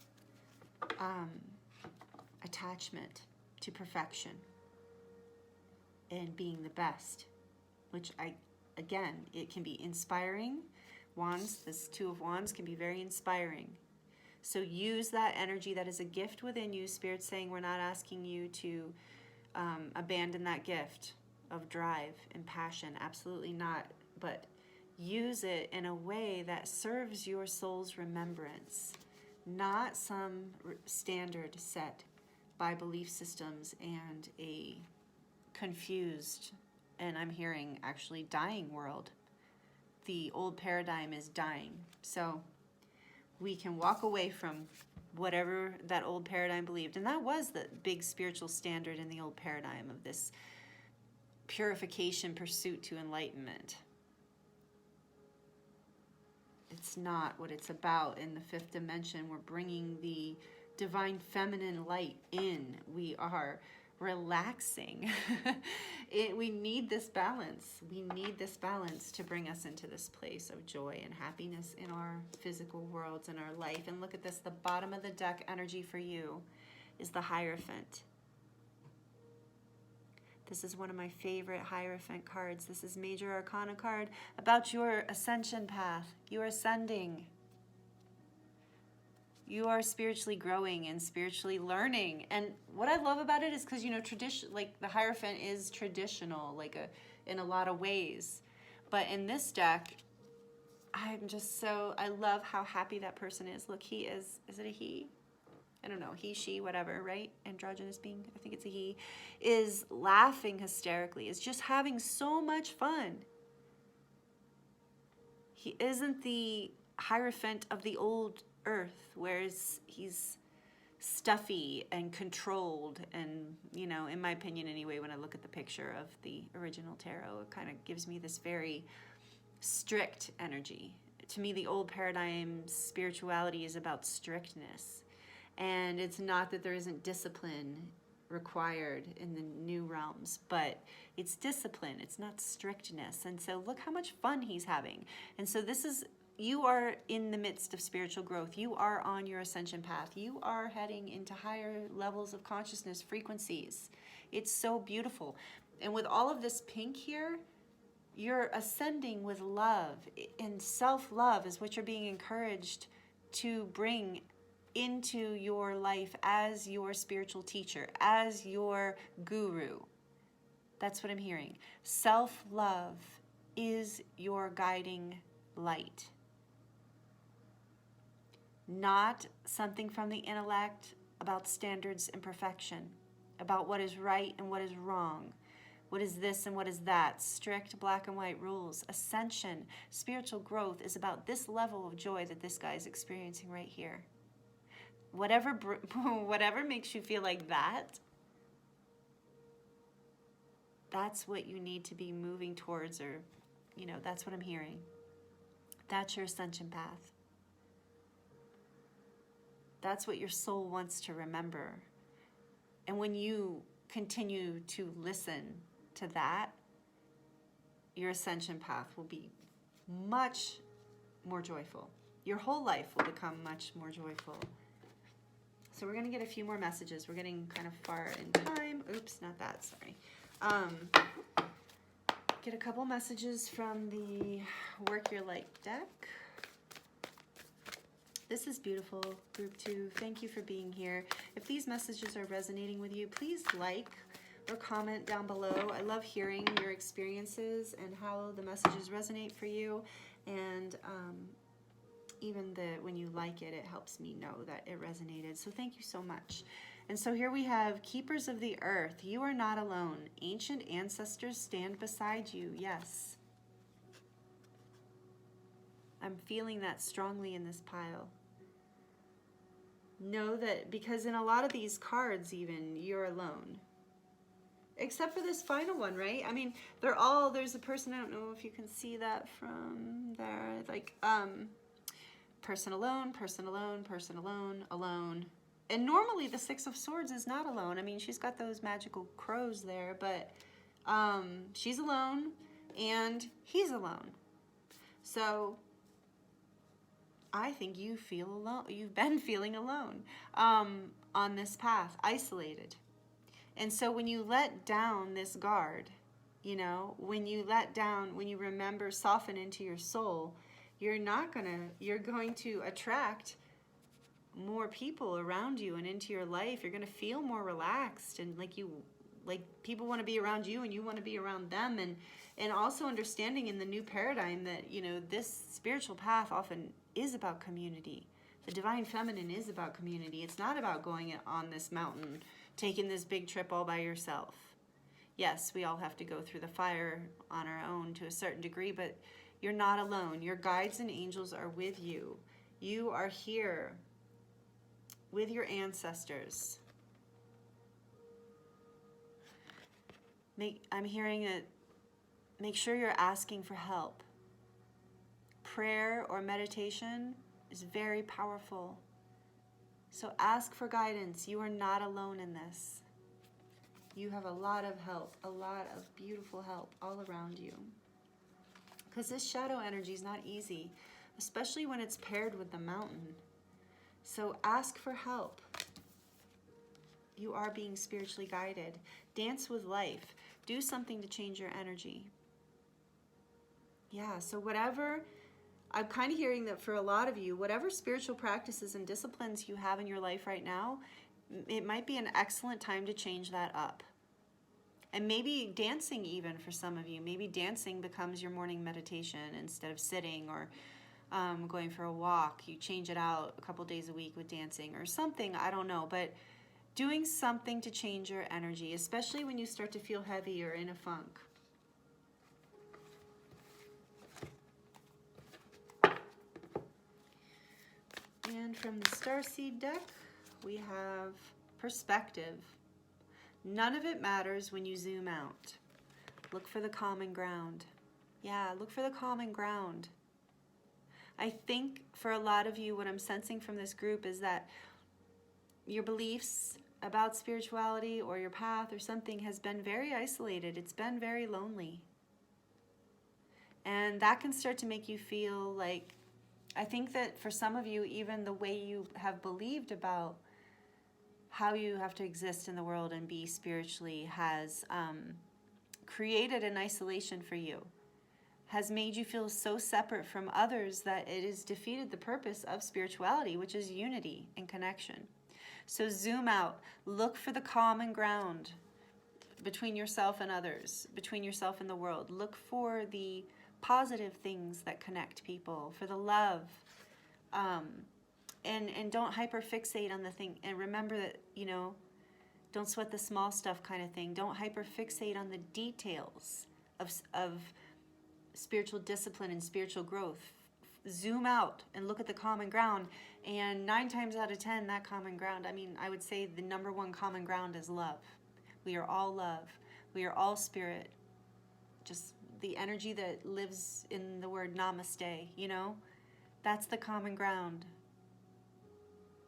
attachment to perfection and being the best, which again, it can be inspiring. Wands, this 2 of Wands can be very inspiring. So use that energy that is a gift within you. Spirit's saying we're not asking you to abandon that gift of drive and passion. Absolutely not. But use it in a way that serves your soul's remembrance, not some standard set by belief systems and a confused, and I'm hearing actually dying world. The old paradigm is dying. So we can walk away from whatever that old paradigm believed. And that was the big spiritual standard in the old paradigm of this purification pursuit to enlightenment. It's not what it's about in the fifth dimension. We're bringing the divine feminine light in. We are relaxing. We need this balance. We need this balance to bring us into this place of joy and happiness in our physical worlds and our life. And look at this, the bottom of the deck energy for you is the Hierophant. This is one of my favorite Hierophant cards. This is Major Arcana card about your ascension path. You are ascending. You are spiritually growing and spiritually learning. And what I love about it is because, you know, tradition, like the Hierophant is traditional, like in a lot of ways. But in this deck, I'm just so, I love how happy that person is. Look, he is it a he? I don't know, he, she, whatever, right? Androgynous being, I think it's a he, is laughing hysterically, is just having so much fun. He isn't the Hierophant of the old earth, whereas he's stuffy and controlled, and, you know, in my opinion anyway, when I look at the picture of the original tarot, it kind of gives me this very strict energy. To me, the old paradigm spirituality is about strictness. And it's not that there isn't discipline required in the new realms, but it's discipline, it's not strictness. And so look how much fun he's having. And so this is, you are in the midst of spiritual growth. You are on your ascension path. You are heading into higher levels of consciousness, frequencies. It's so beautiful. And with all of this pink here, you're ascending with love. And self-love is what you're being encouraged to bring into your life as your spiritual teacher, as your guru. That's what I'm hearing. Self-love is your guiding light. Not something from the intellect about standards and perfection, about what is right and what is wrong, what is this and what is that, strict black and white rules. Ascension, spiritual growth is about this level of joy that this guy is experiencing right here. Whatever makes you feel like that, that's what you need to be moving towards, or, you know, that's what I'm hearing. That's your ascension path. That's what your soul wants to remember. And when you continue to listen to that, your ascension path will be much more joyful. Your whole life will become much more joyful. So we're going to get a few more messages. We're getting kind of far in time. Oops, not that, sorry. Get a couple messages from the Work Your Light deck. This is beautiful, group 2. Thank you for being here. If these messages are resonating with you, please like or comment down below. I love hearing your experiences and how the messages resonate for you. And even when you like it, it helps me know that it resonated. So thank you so much. And so here we have Keepers of the Earth. You are not alone. Ancient ancestors stand beside you. Yes. I'm feeling that strongly in this pile. Know that, because in a lot of these cards even, you're alone. Except for this final one, right? I mean, they're all, there's a person, I don't know if you can see that from there, like, person alone, person alone, person alone, alone. And normally the Six of Swords is not alone. I mean, she's got those magical crows there, but she's alone and he's alone. So I think you feel alone. You've been feeling alone on this path, isolated. And so when you let down this guard, you know, when you let down, when you remember, soften into your soul, you're going to attract more people around you and into your life. You're going to feel more relaxed, and like people want to be around you and you want to be around them. And also understanding in the new paradigm that, you know, this spiritual path often is about community. The divine feminine is about community. It's not about going on this mountain, taking this big trip all by yourself. Yes, we all have to go through the fire on our own to a certain degree, but you're not alone. Your guides and angels are with you. You are here with your ancestors. I'm hearing it. Make sure you're asking for help. Prayer or meditation is very powerful. So ask for guidance. You are not alone in this. You have a lot of help, a lot of beautiful help all around you. Because this shadow energy is not easy, especially when it's paired with the mountain. So ask for help. You are being spiritually guided. Dance with life. Do something to change your energy. Yeah, so whatever, I'm kind of hearing that for a lot of you, whatever spiritual practices and disciplines you have in your life right now, it might be an excellent time to change that up. And maybe dancing even for some of you. Maybe dancing becomes your morning meditation instead of sitting or going for a walk. You change it out a couple days a week with dancing or something, I don't know. But doing something to change your energy, especially when you start to feel heavy or in a funk. And from the Starseed deck, we have perspective. None of it matters when you zoom out. Look for the common ground. Yeah, look for the common ground. I think for a lot of you, what I'm sensing from this group is that your beliefs about spirituality or your path or something has been very isolated. It's been very lonely. And that can start to make you feel like, I think that for some of you, even the way you have believed about how you have to exist in the world and be spiritually has created an isolation for you, has made you feel so separate from others that it has defeated the purpose of spirituality, which is unity and connection. So zoom out, look for the common ground between yourself and others, between yourself and the world. Look for the positive things that connect people, for the love. And don't hyperfixate on the thing. And remember that, you know, don't sweat the small stuff kind of thing. Don't hyperfixate on the details of spiritual discipline and spiritual growth. Zoom out and look at the common ground. And 9 times out of 10, that common ground, I mean, I would say the number one common ground is love. We are all love. We are all spirit. Just the energy that lives in the word namaste, you know? That's the common ground.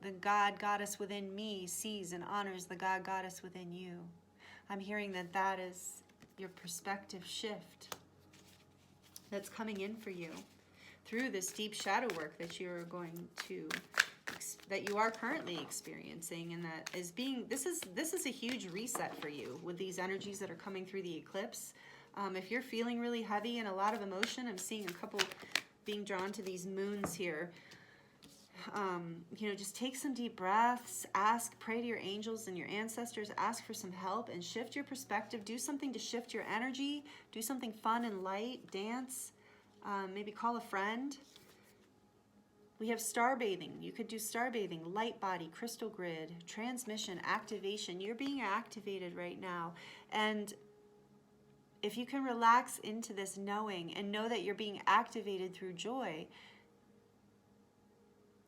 The God Goddess within me sees and honors the God Goddess within you. I'm hearing that that is your perspective shift that's coming in for you through this deep shadow work that you're going to, that you are currently experiencing, and that is being, this is a huge reset for you with these energies that are coming through the eclipse. If you're feeling really heavy and a lot of emotion, I'm seeing a couple being drawn to these moons here. You know, just take some deep breaths, pray to your angels and your ancestors, ask for some help and shift your perspective. Do something to shift your energy. Do something fun and light, dance, maybe call a friend. We have star bathing. You could do star bathing, light body, crystal grid, transmission, activation. You're being activated right now. And if you can relax into this knowing and know that you're being activated through joy,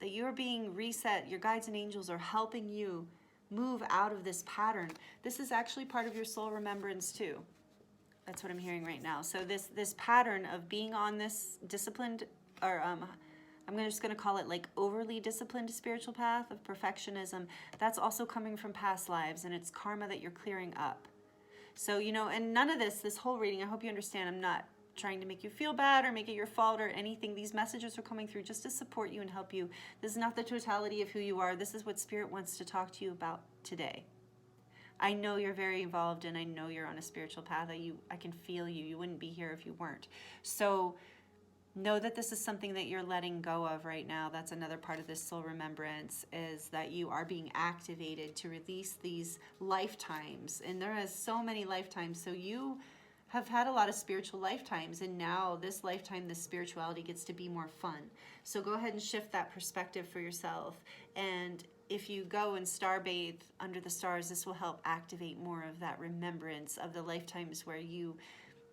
that you're being reset, your guides and angels are helping you move out of this pattern. This is actually part of your soul remembrance too. That's what I'm hearing right now. So this pattern of being on this disciplined, or I'm just going to call it like overly disciplined spiritual path of perfectionism, that's also coming from past lives, and it's karma that you're clearing up. So, you know, and none of this whole reading, I hope you understand, I'm not trying to make you feel bad or make it your fault or anything. These messages are coming through just to support you and help you. This is not the totality of who you are. This is what Spirit wants to talk to you about today. I know you're very involved, and I know you're on a spiritual path. I can feel you. You wouldn't be here if you weren't. So know that this is something that you're letting go of right now. That's another part of this soul remembrance, is that you are being activated to release these lifetimes. And there is so many lifetimes. So you have had a lot of spiritual lifetimes, and now this lifetime, this spirituality gets to be more fun. So go ahead and shift that perspective for yourself. And if you go and star bathe under the stars, this will help activate more of that remembrance of the lifetimes where you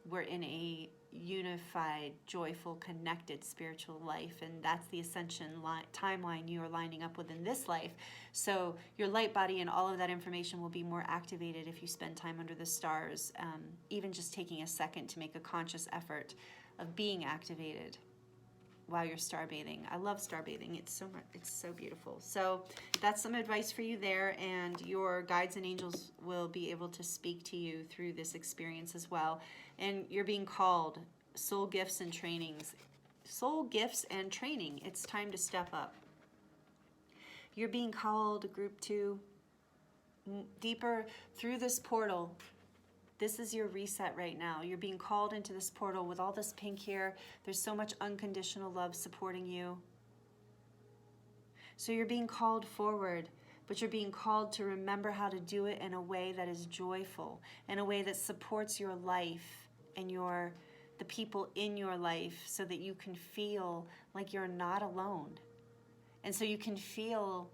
we're in a unified, joyful, connected spiritual life, and that's the ascension timeline you are lining up with in this life. So your light body and all of that information will be more activated if you spend time under the stars, even just taking a second to make a conscious effort of being activated while you're starbathing. I love starbathing. It's so much, it's so beautiful. So that's some advice for you there, and your guides and angels will be able to speak to you through this experience as well. And you're being called soul gifts and trainings. Soul gifts and training. It's time to step up. You're being called, group 2, deeper through this portal. This is your reset right now. You're being called into this portal with all this pink here. There's so much unconditional love supporting you. So you're being called forward, but you're being called to remember how to do it in a way that is joyful, in a way that supports your life and the people in your life, so that you can feel like you're not alone. And so you can feel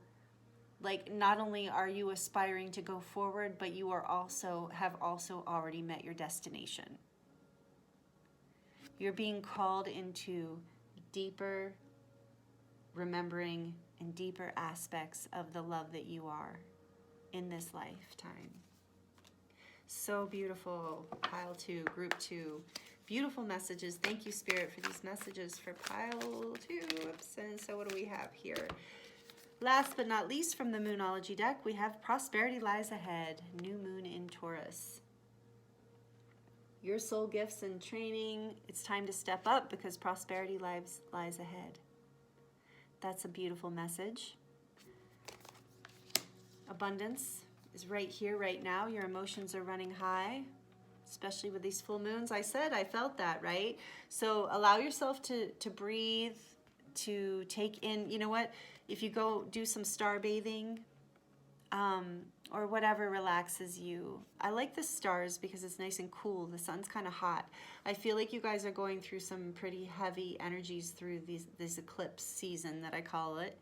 like not only are you aspiring to go forward, but you are have already met your destination. You're being called into deeper remembering and deeper aspects of the love that you are in this lifetime. So beautiful. Pile 2, group 2. Beautiful messages. Thank you, Spirit, for these messages for pile 2. Oops. And so what do we have here? Last but not least, from the Moonology deck, we have Prosperity Lies Ahead, New Moon in Taurus. Your soul gifts and training, it's time to step up because prosperity lies ahead. That's a beautiful message. Abundance is right here, right now. Your emotions are running high, especially with these full moons. I felt that, right? So allow yourself to breathe, to take in, you know what? If you go do some star bathing, or whatever relaxes you. I like the stars because it's nice and cool. The sun's kind of hot. I feel like you guys are going through some pretty heavy energies through this eclipse season that I call it.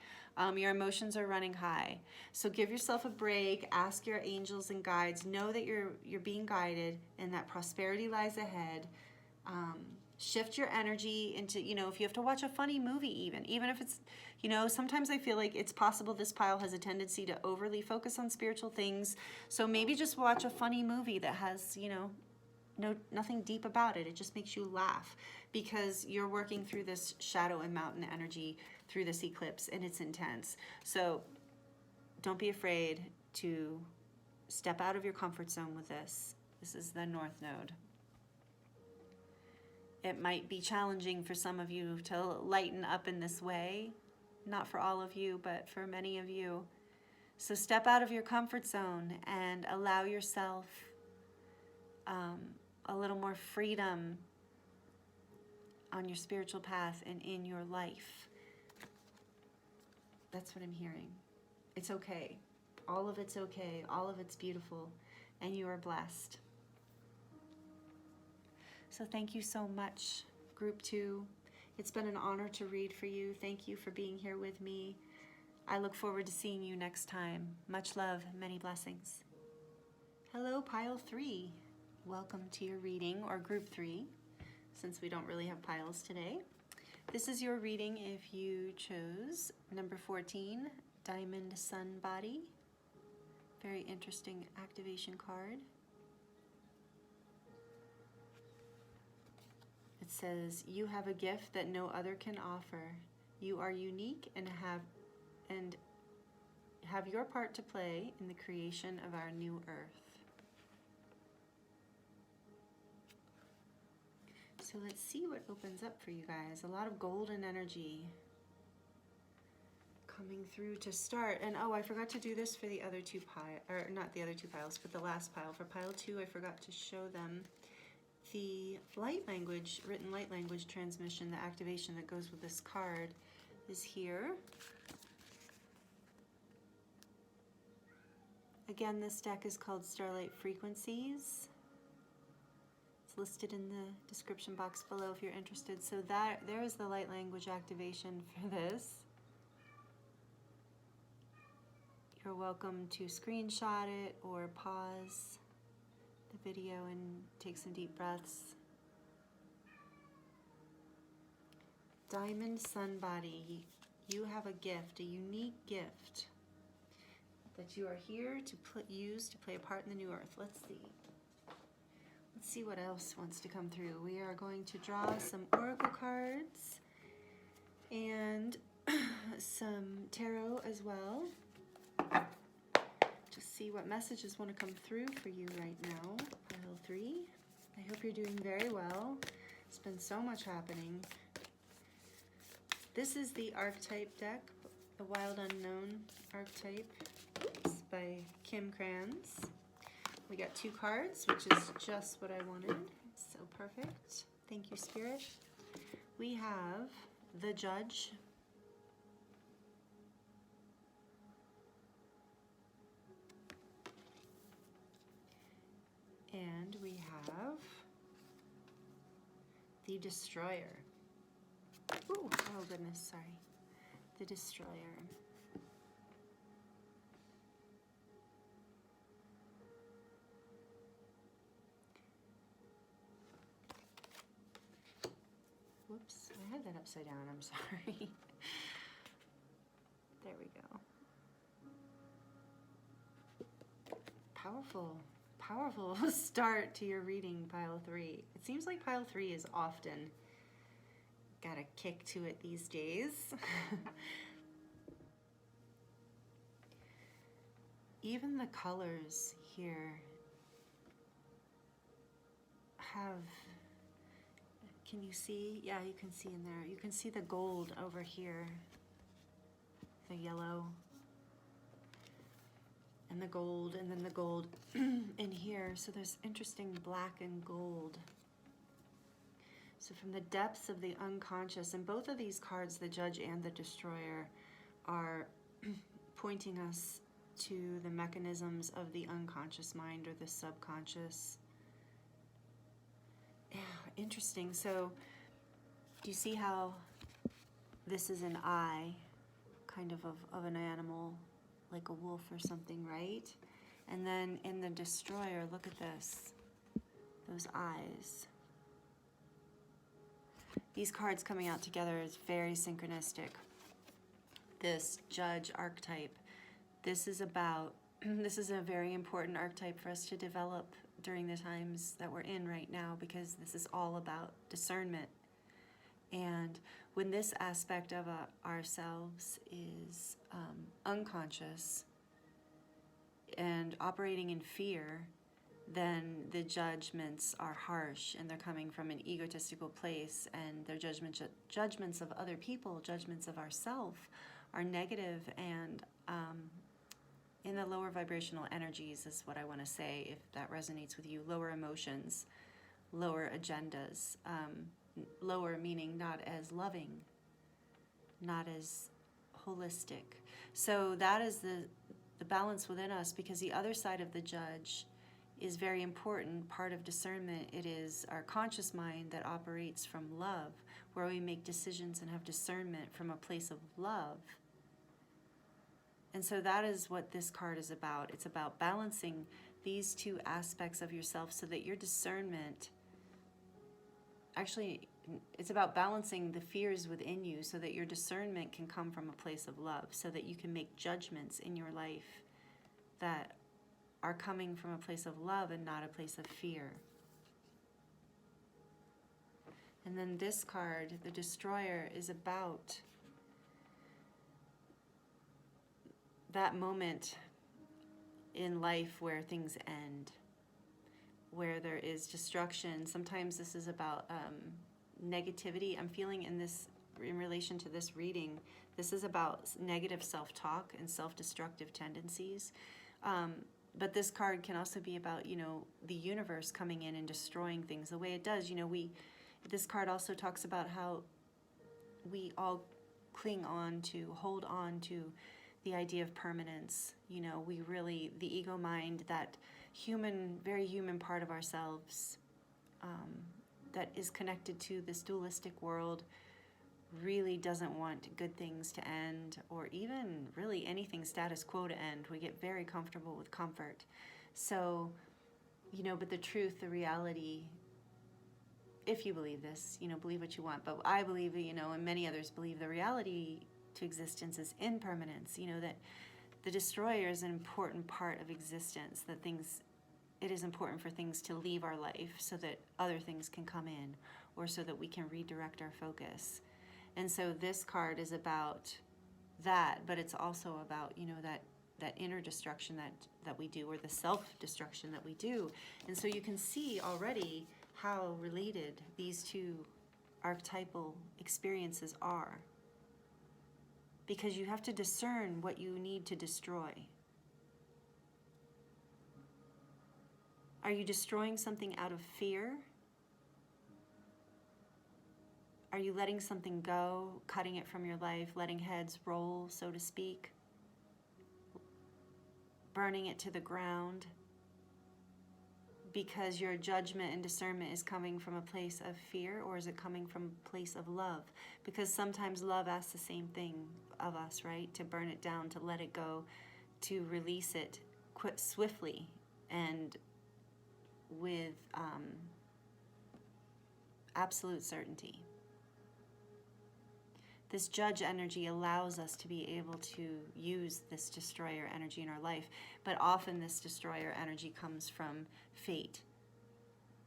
Your emotions are running high. So give yourself a break. Ask your angels and guides. Know that you're being guided and that prosperity lies ahead. Shift your energy into, if you have to watch a funny movie, even if it's, sometimes I feel like it's possible this pile has a tendency to overly focus on spiritual things. So maybe just watch a funny movie that has, nothing deep about it. It just makes you laugh because you're working through this shadow and mountain energy through this eclipse, and it's intense. So don't be afraid to step out of your comfort zone with this. This is the North Node. It might be challenging for some of you to lighten up in this way. Not for all of you, but for many of you. So step out of your comfort zone and allow yourself a little more freedom on your spiritual path and in your life. That's what I'm hearing. It's okay. All of it's okay. All of it's beautiful. And you are blessed. So thank you so much, Group 2. It's been an honor to read for you. Thank you for being here with me. I look forward to seeing you next time. Much love, many blessings. Hello, Pile 3. Welcome to your reading, or Group 3, since we don't really have piles today. This is your reading if you chose number 14, Diamond Sun Body. Very interesting activation card. It says, you have a gift that no other can offer. You are unique and have your part to play in the creation of our new earth. So let's see what opens up for you guys. A lot of golden energy coming through to start. And oh, I forgot to do this for the other two piles, or not the other two piles, but the last pile. For pile 2, I forgot to show them the light language, written light language transmission. The activation that goes with this card is here. Again, this deck is called Starlight Frequencies. It's listed in the description box below if you're interested. So there is the light language activation for this. You're welcome to screenshot it or pause the video and take some deep breaths Diamond Sun Body. You have a gift, a unique gift that you are here to use to play a part in the new earth. Let's see. Let's see what else wants to come through. We are going to draw some oracle cards and some tarot as well. Just see what messages want to come through for you right now. Pile 3. I hope you're doing very well. It's been so much happening. This is the Archetype deck, the Wild Unknown Archetype. It's by Kim Kranz. We got 2 cards, which is just what I wanted. So perfect. Thank you, Spirit. We have the Judge. And we have the Destroyer. Ooh, oh goodness, sorry. The Destroyer. Whoops, I had that upside down, I'm sorry. There we go. Powerful start to your reading, Pile 3. It seems like Pile 3 is often got a kick to it these days. Even the colors here have, can you see? Yeah, you can see in there. You can see the gold over here, the yellow, and the gold, and then the gold in here. So there's interesting black and gold. So from the depths of the unconscious, and both of these cards, the Judge and the Destroyer, are pointing us to the mechanisms of the unconscious mind or the subconscious. Yeah, interesting. So do you see how this is an eye, kind of an animal, like a wolf or something, right? And then in the Destroyer, look at this, those eyes. These cards coming out together is very synchronistic. This Judge archetype, this is about, this is a very important archetype for us to develop during the times that we're in right now, because this is all about discernment. And when this aspect of ourselves is unconscious and operating in fear, then the judgments are harsh, and they're coming from an egotistical place, and their judgments of other people, judgments of ourself, are negative and in the lower vibrational energies is what I want to say, if that resonates with you. Lower emotions, lower agendas, lower meaning not as loving, not as holistic. So that is the balance within us, because the other side of the Judge is very important part of discernment. It is our conscious mind that operates from love, where we make decisions and have discernment from a place of love. And so that is what this card is about. It's about balancing these 2 aspects of yourself so that your discernment, actually, it's about balancing the fears within you so that your discernment can come from a place of love, so that you can make judgments in your life that are coming from a place of love and not a place of fear. And then this card, the Destroyer, is about that moment in life where things end, where there is destruction. Sometimes this is about negativity. I'm feeling in relation to this reading, this is about negative self-talk and self-destructive tendencies. But this card can also be about, you know, the universe coming in and destroying things the way it does. You know, this card also talks about how we all hold on to the idea of permanence. You know, we really, the ego mind, that human, very human part of ourselves that is connected to this dualistic world, really doesn't want good things to end, or even really anything status quo to end. We get very comfortable with comfort. So, you know, but the truth, the reality if you believe this, you know, believe what you want. But I believe, you know, and many others believe, the reality to existence is impermanence. You know, that the destroyer is an important part of existence, that things, it is important for things to leave our life so that other things can come in, or so that we can redirect our focus. And so this card is about that, but it's also about, you know, that inner destruction that we do, or the self-destruction that we do. And so you can see already how related these two archetypal experiences are, because you have to discern what you need to destroy. Are you destroying something out of fear? Are you letting something go, cutting it from your life, letting heads roll, so to speak? Burning it to the ground because your judgment and discernment is coming from a place of fear, or is it coming from a place of love? Because sometimes love asks the same thing of us, right? To burn it down, to let it go, to release it swiftly and with absolute certainty. This judge energy allows us to be able to use this destroyer energy in our life, but often this destroyer energy comes from fate,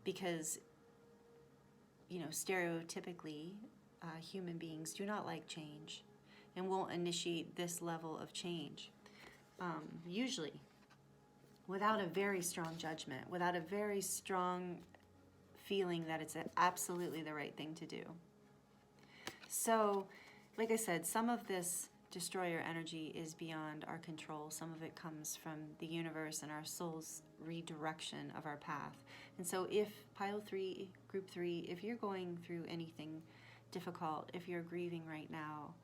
because, you know, stereotypically, human beings do not like change and won't initiate this level of change, usually without a very strong judgment, without a very strong feeling that it's absolutely the right thing to do. So, like I said, some of this destroyer energy is beyond our control. Some of it comes from the universe and our soul's redirection of our path. And so if pile 3, group 3, if you're going through anything difficult, if you're grieving right now,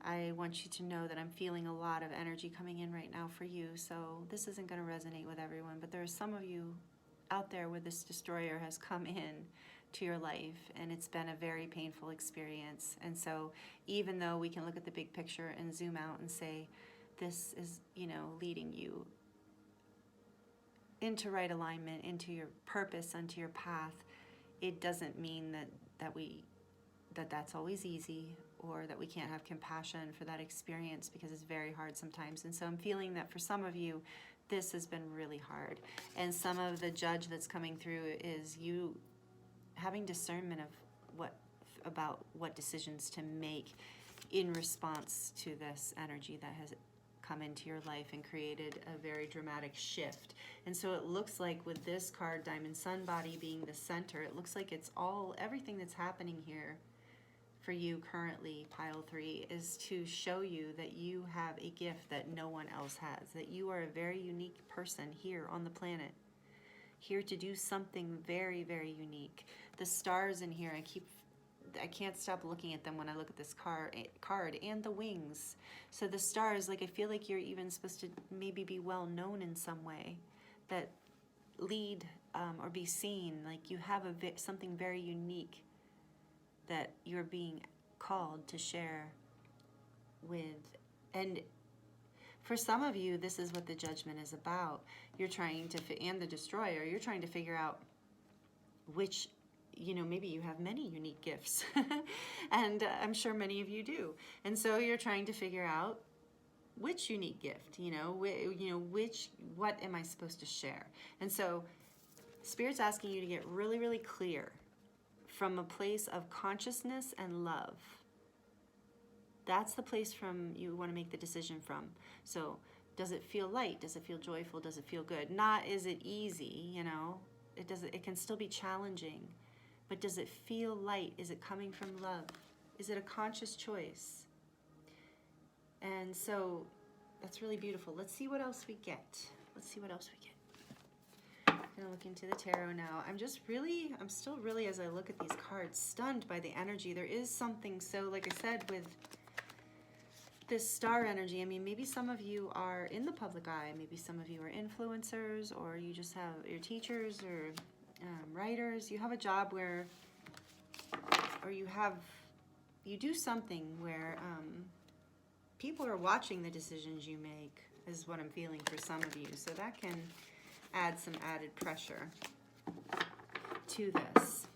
I want you to know that I'm feeling a lot of energy coming in right now for you. So this isn't going to resonate with everyone, but there are some of you out there where this destroyer has come in to your life, and it's been a very painful experience. And so even though we can look at the big picture and zoom out and say, this is, you know, leading you into right alignment, into your purpose, onto your path, it doesn't mean that's always easy, or that we can't have compassion for that experience, because it's very hard sometimes. And so I'm feeling that for some of you, this has been really hard. And some of the judge that's coming through is you having discernment of about what decisions to make in response to this energy that has come into your life and created a very dramatic shift. And so it looks like with this card, Diamond Sun Body being the center, it looks like it's everything that's happening here for you currently, pile 3, is to show you that you have a gift that no one else has, that you are a very unique person here on the planet, here to do something very, very unique. The stars in here, I can't stop looking at them when I look at this card, and the wings. So the stars, like, I feel like you're even supposed to maybe be well known in some way, that lead or be seen, like you have something very unique that you're being called to share with. And for some of you, this is what the judgment is about. You're trying to, and the destroyer, you're trying to figure out which, you know, maybe you have many unique gifts, and I'm sure many of you do. And so you're trying to figure out which unique gift, what am I supposed to share? And so Spirit's asking you to get really, really clear from a place of consciousness and love. That's the place from you want to make the decision from. So does it feel light? Does it feel joyful? Does it feel good? Not is it easy, you know? It can still be challenging. But does it feel light? Is it coming from love? Is it a conscious choice? And so that's really beautiful. Let's see what else we get. I'm gonna look into the tarot now. I'm still really, as I look at these cards, stunned by the energy. There is something, so like I said, with this star energy, I mean, maybe some of you are in the public eye, maybe some of you are influencers, or you just have your teachers or writers. You have a job where, or you do something where people are watching the decisions you make, is what I'm feeling for some of you. So that can add some added pressure to this.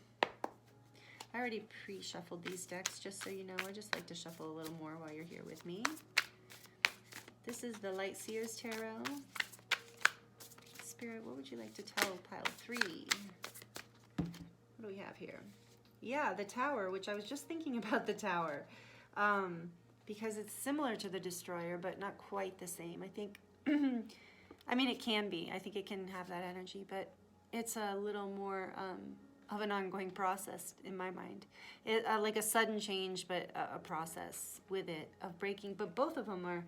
I already pre-shuffled these decks, just so you know. I just like to shuffle a little more while you're here with me. This is the Lightseer's Tarot. Spirit, what would you like to tell pile 3? What do we have here? Yeah, the Tower, which I was just thinking about the Tower. Because it's similar to the Destroyer, but not quite the same. I think, I mean, it can be. I think it can have that energy, but it's a little more of an ongoing process in my mind. Like a sudden change, but a process with it of breaking. But both of them are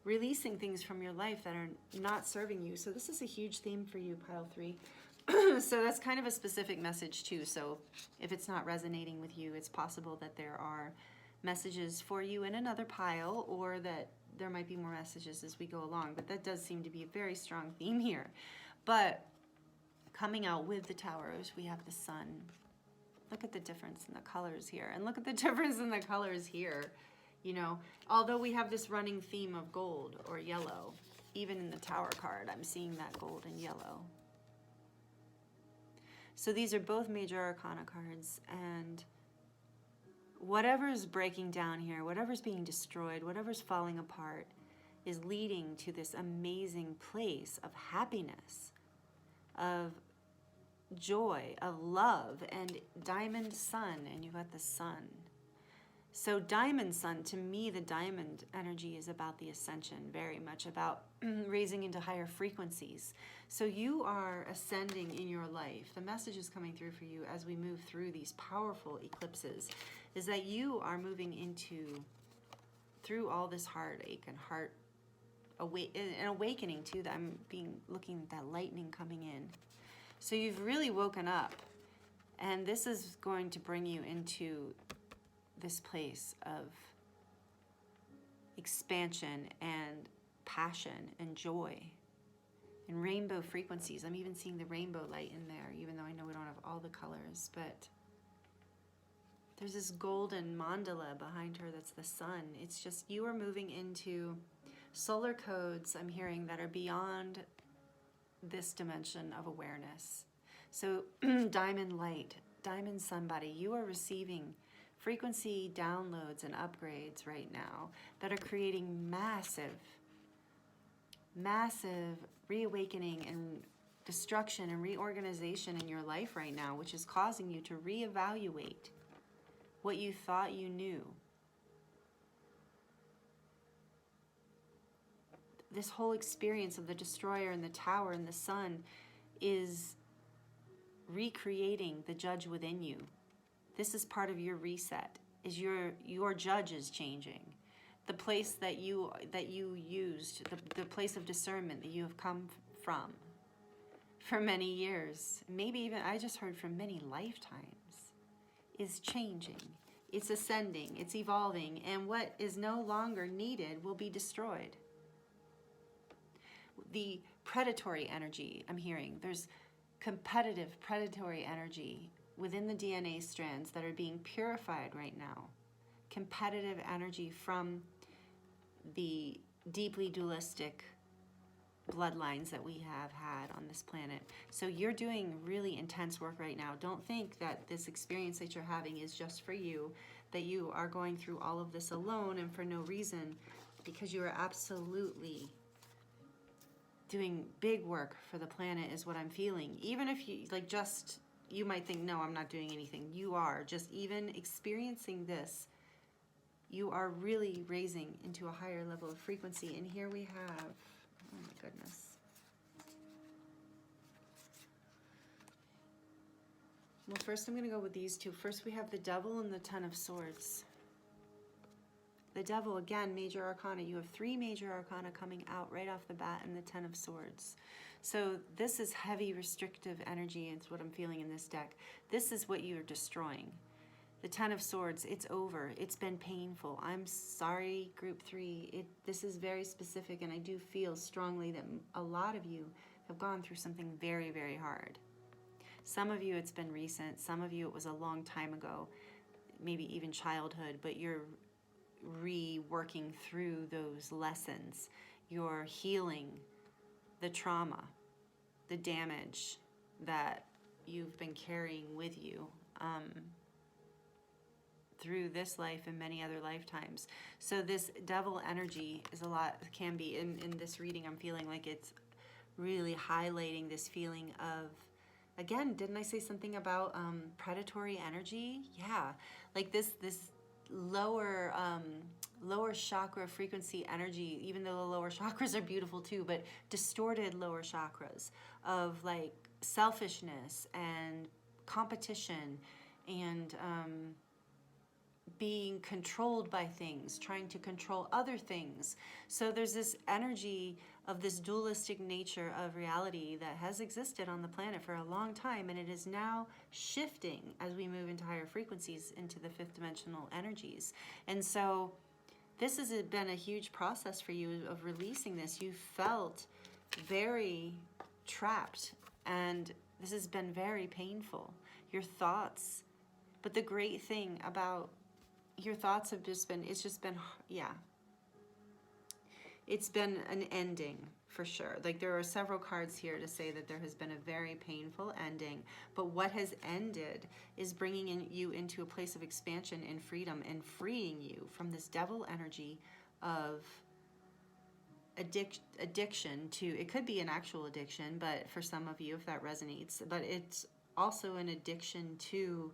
releasing things from your life that are not serving you. So this is a huge theme for you, pile 3. So that's kind of a specific message too. So if it's not resonating with you, it's possible that there are messages for you in another pile, or that there might be more messages as we go along. But that does seem to be a very strong theme here. But coming out with the Towers, we have the Sun. Look at the difference in the colors here. And look at the difference in the colors here. You know, although we have this running theme of gold or yellow, even in the Tower card, I'm seeing that gold and yellow. So these are both major arcana cards, and whatever's breaking down here, whatever's being destroyed, whatever's falling apart, is leading to this amazing place of happiness, of joy, of love, and Diamond Sun, and you've got the Sun. So Diamond Sun, to me, the diamond energy is about the ascension, very much about raising into higher frequencies. So you are ascending in your life. The message is coming through for you as we move through these powerful eclipses, is that you are moving through all this heartache and an awakening too, that I'm looking at that lightning coming in. So you've really woken up, and this is going to bring you into this place of expansion and passion and joy and rainbow frequencies. I'm even seeing the rainbow light in there, even though I know we don't have all the colors, but there's this golden mandala behind her that's the Sun. It's just, you are moving into solar codes, I'm hearing, that are beyond this dimension of awareness. So Diamond Light, Diamond Sun Body, you are receiving frequency downloads and upgrades right now that are creating massive reawakening and destruction and reorganization in your life right now, which is causing you to reevaluate what you thought you knew. This whole experience of the Destroyer and the Tower and the Sun is recreating the judge within you. This is part of your reset, is your judge is changing. The place that you used, the place of discernment that you have come from for many years, maybe even, I just heard, from many lifetimes, is changing. It's ascending, it's evolving, and what is no longer needed will be destroyed. The predatory energy, I'm hearing, there's competitive predatory energy within the DNA strands that are being purified right now. Competitive energy from the deeply dualistic bloodlines that we have had on this planet. So you're doing really intense work right now. Don't think that this experience that you're having is just for you, that you are going through all of this alone and for no reason, because you are absolutely doing big work for the planet, is what I'm feeling. Even if you, you might think, no, I'm not doing anything. You are. Just even experiencing this, you are really raising into a higher level of frequency. And here we have, oh my goodness. Well, first I'm going to go with these two. First we have the Devil and the Ten of Swords. The Devil, again, major arcana. You have 3 major arcana coming out right off the bat in the Ten of Swords. So this is heavy, restrictive energy. It's what I'm feeling in this deck. This is what you're destroying. The Ten of Swords, it's over. It's been painful. I'm sorry, Group 3. This is very specific, and I do feel strongly that a lot of you have gone through something very, very hard. Some of you, it's been recent. Some of you, it was a long time ago, maybe even childhood, but you're reworking through those lessons. You're healing the trauma, the damage that you've been carrying with you. through this life and many other lifetimes. So this devil energy is a lot, can be, in this reading, I'm feeling like it's really highlighting this feeling of, again, didn't I say something about predatory energy? Yeah, like this lower lower chakra frequency energy, even though the lower chakras are beautiful too, but distorted lower chakras of like selfishness and competition and being controlled by things, trying to control other things. So there's this energy of this dualistic nature of reality that has existed on the planet for a long time, and it is now shifting as we move into higher frequencies, into the fifth dimensional energies. And so this has been a huge process for you of releasing this. You felt very trapped, and this has been very painful. Your thoughts, but the great thing about your thoughts have just been, it's just been, yeah. It's been an ending for sure. Like there are several cards here to say that there has been a very painful ending, but what has ended is bringing you into a place of expansion and freedom and freeing you from this devil energy of addiction to, it could be an actual addiction, but for some of you, if that resonates, but it's also an addiction to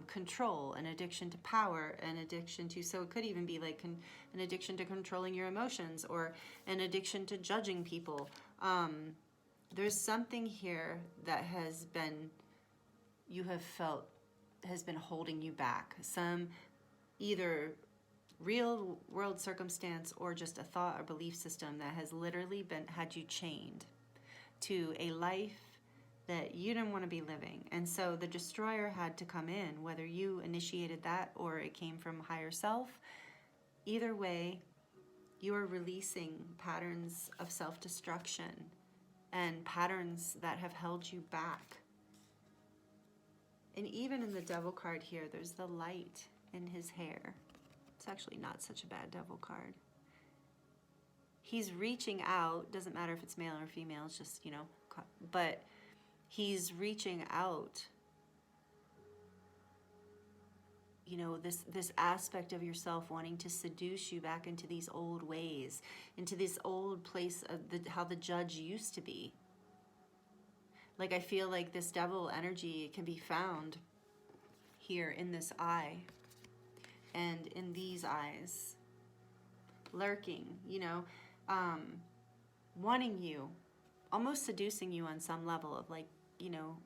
control, an addiction to power, an addiction to, so it could even be like an addiction to controlling your emotions, or an addiction to judging people. There's something here that has been, you have felt has been holding you back. Some either real world circumstance or just a thought or belief system that has literally been had you chained to a life that you didn't want to be living. And so the destroyer had to come in, whether you initiated that or it came from higher self. Either way, you are releasing patterns of self-destruction and patterns that have held you back. And even in the devil card here, there's the light in his hair. It's actually not such a bad devil card. He's reaching out, doesn't matter if it's male or female, it's just, you know, but he's reaching out, you know, this aspect of yourself wanting to seduce you back into these old ways, into this old place of how the judge used to be. Like I feel like this devil energy can be found here in this eye and in these eyes, lurking, you know, wanting you, almost seducing you on some level of like, you know,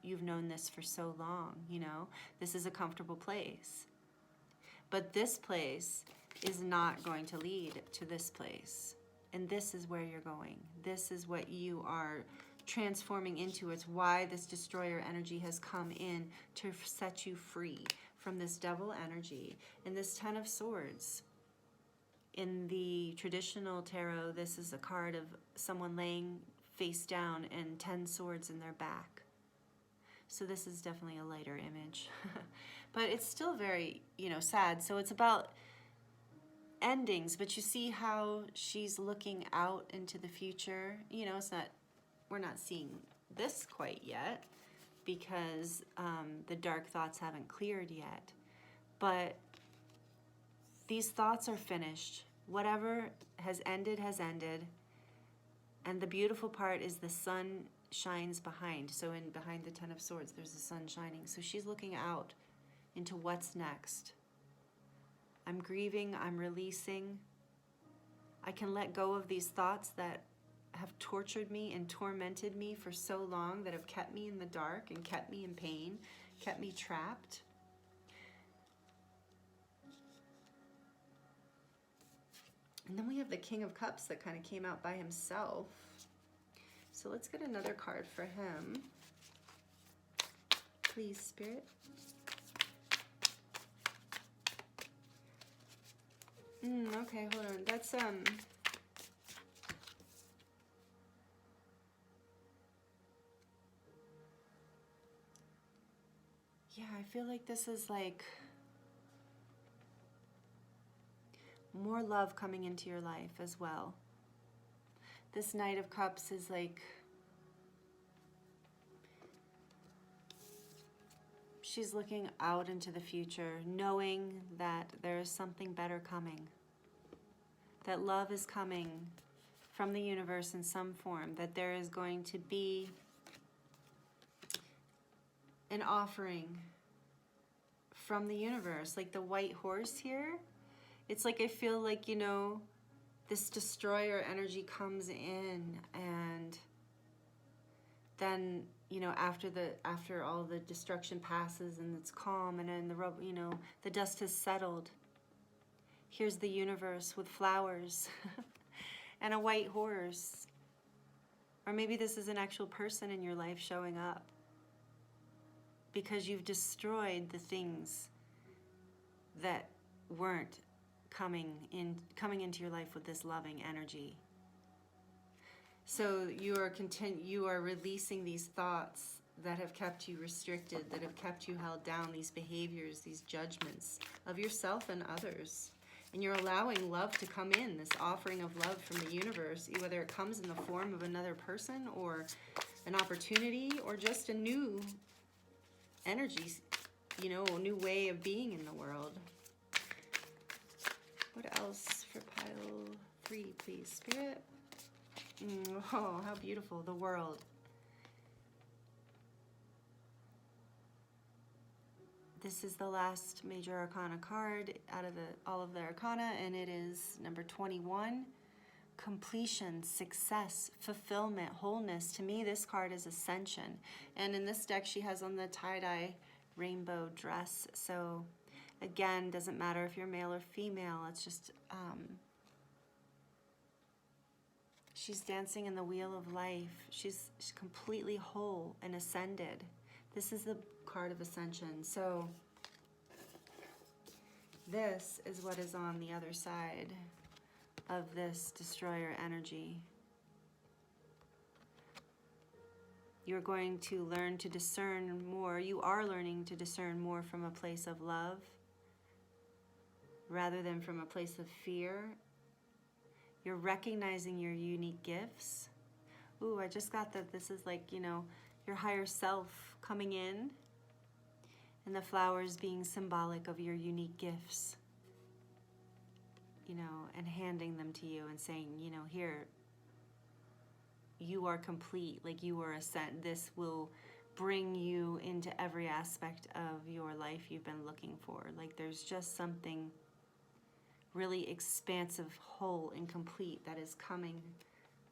you've known this for so long, you know, this is a comfortable place. But this place is not going to lead to this place. And this is where you're going. This is what you are transforming into. It's why this destroyer energy has come in to set you free from this devil energy. And this Ten of Swords, in the traditional tarot, this is a card of someone laying face down and 10 swords in their back. So this is definitely a lighter image. But it's still very, you know, sad. So it's about endings, but you see how she's looking out into the future. You know, it's not, we're not seeing this quite yet because the dark thoughts haven't cleared yet. But these thoughts are finished. Whatever has ended has ended. And the beautiful part is the sun shines behind. So behind the Ten of Swords, there's the sun shining. So she's looking out into what's next. I'm grieving, I'm releasing. I can let go of these thoughts that have tortured me and tormented me for so long, that have kept me in the dark and kept me in pain, kept me trapped. And then we have the King of Cups that kind of came out by himself. So let's get another card for him. Please, Spirit. Okay, hold on. That's, yeah, I feel like this is like more love coming into your life as well. This Knight of Cups is like She's looking out into the future, knowing that there is something better coming. That love is coming from the universe in some form. That there is going to be an offering from the universe. Like the white horse here. It's like I feel like, you know, this destroyer energy comes in, and then, you know, after all the destruction passes and it's calm, and then you know, the dust has settled. Here's the universe with flowers and a white horse. Or maybe this is an actual person in your life showing up because you've destroyed the things that weren't coming into your life with this loving energy. So you are releasing these thoughts that have kept you restricted, that have kept you held down, these behaviors, these judgments of yourself and others. And you're allowing love to come in, this offering of love from the universe, whether it comes in the form of another person or an opportunity or just a new energy, you know, a new way of being in the world. What else for pile 3, please? Spirit? Oh, how beautiful. The world. This is the last major arcana card out of all of the arcana, and it is number 21. Completion, success, fulfillment, wholeness. To me, this card is ascension. And in this deck, she has on the tie-dye rainbow dress. So again, doesn't matter if you're male or female. It's just, she's dancing in the wheel of life. She's completely whole and ascended. This is the card of ascension. So this is what is on the other side of this destroyer energy. You're going to learn to discern more. You are learning to discern more from a place of love rather than from a place of fear. You're recognizing your unique gifts. Ooh, I just got that this is like, you know, your higher self coming in, and the flowers being symbolic of your unique gifts, you know, and handing them to you and saying, you know, here, you are complete, like you are ascent. This will bring you into every aspect of your life you've been looking for. Like there's just something really expansive, whole, and complete that is coming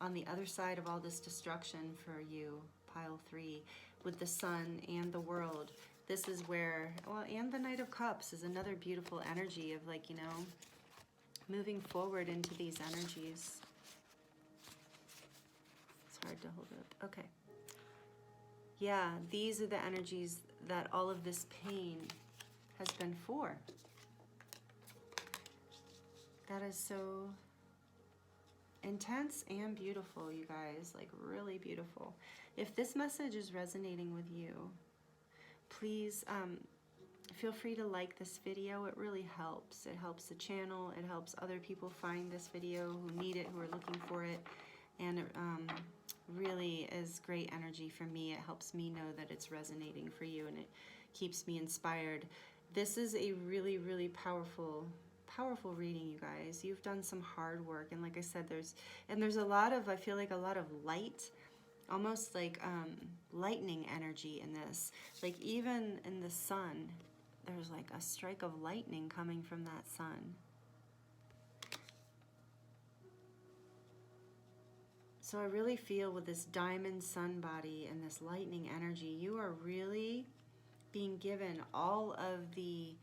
on the other side of all this destruction for you, pile 3, with the sun and the world. This is where, well, and the Knight of Cups is another beautiful energy of like, you know, moving forward into these energies. It's hard to hold up. Okay. Yeah, these are the energies that all of this pain has been for. That is so intense and beautiful, you guys, like really beautiful. If this message is resonating with you, please feel free to like this video. It really helps. It helps the channel. It helps other people find this video who need it, who are looking for it. And it really is great energy for me. It helps me know that it's resonating for you, and it keeps me inspired. This is a really, really powerful reading, you guys. You've done some hard work, and like I said, there's a lot of, I feel like a lot of light, almost like lightning energy in this. Like even in the sun, there's like a strike of lightning coming from that sun. So I really feel with this diamond sun body and this lightning energy, you are really being given all of the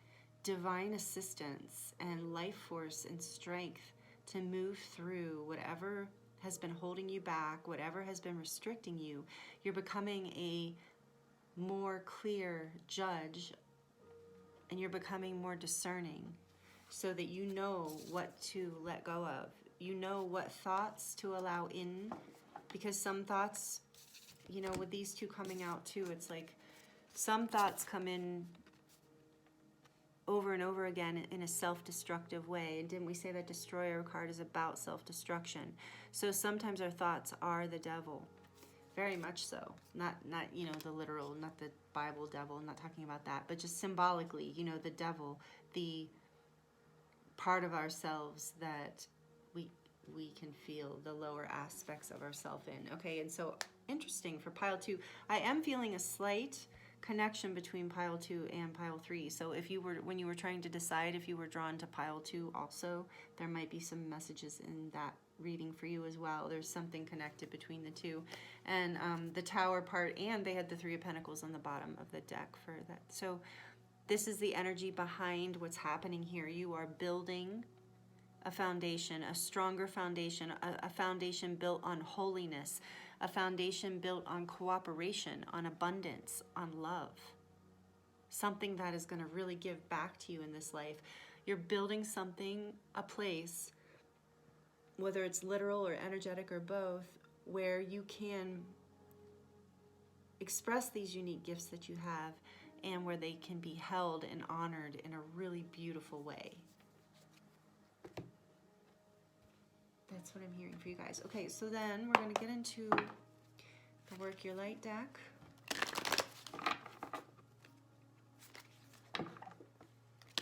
divine assistance and life force and strength to move through whatever has been holding you back, whatever has been restricting you. You're becoming a more clear judge, and you're becoming more discerning so that you know what to let go of. You know what thoughts to allow in, because some thoughts, you know, with these two coming out too, it's like some thoughts come in over and over again in a self-destructive way. And didn't we say that Destroyer card is about self-destruction? So sometimes our thoughts are the devil. very much so. Not you know, the literal, not the Bible devil, I'm not talking about that, but just symbolically, you know, the devil, the part of ourselves that we can feel the lower aspects of ourselves in. Okay, and so interesting for pile 2. I am feeling a slight connection between pile 2 and pile 3. So if you were, when you were trying to decide if you were drawn to pile 2 also, there might be some messages in that reading for you as well. There's something connected between the two. And the Tower part, and they had the 3 of Pentacles on the bottom of the deck for that. So this is the energy behind what's happening here. You are building a foundation, a stronger foundation, a foundation built on holiness, a foundation built on cooperation, on abundance, on love. Something that is going to really give back to you in this life. You're building something, a place, whether it's literal or energetic or both, where you can express these unique gifts that you have, and where they can be held and honored in a really beautiful way. That's what I'm hearing for you guys. Okay, so then we're going to get into the Work Your Light deck.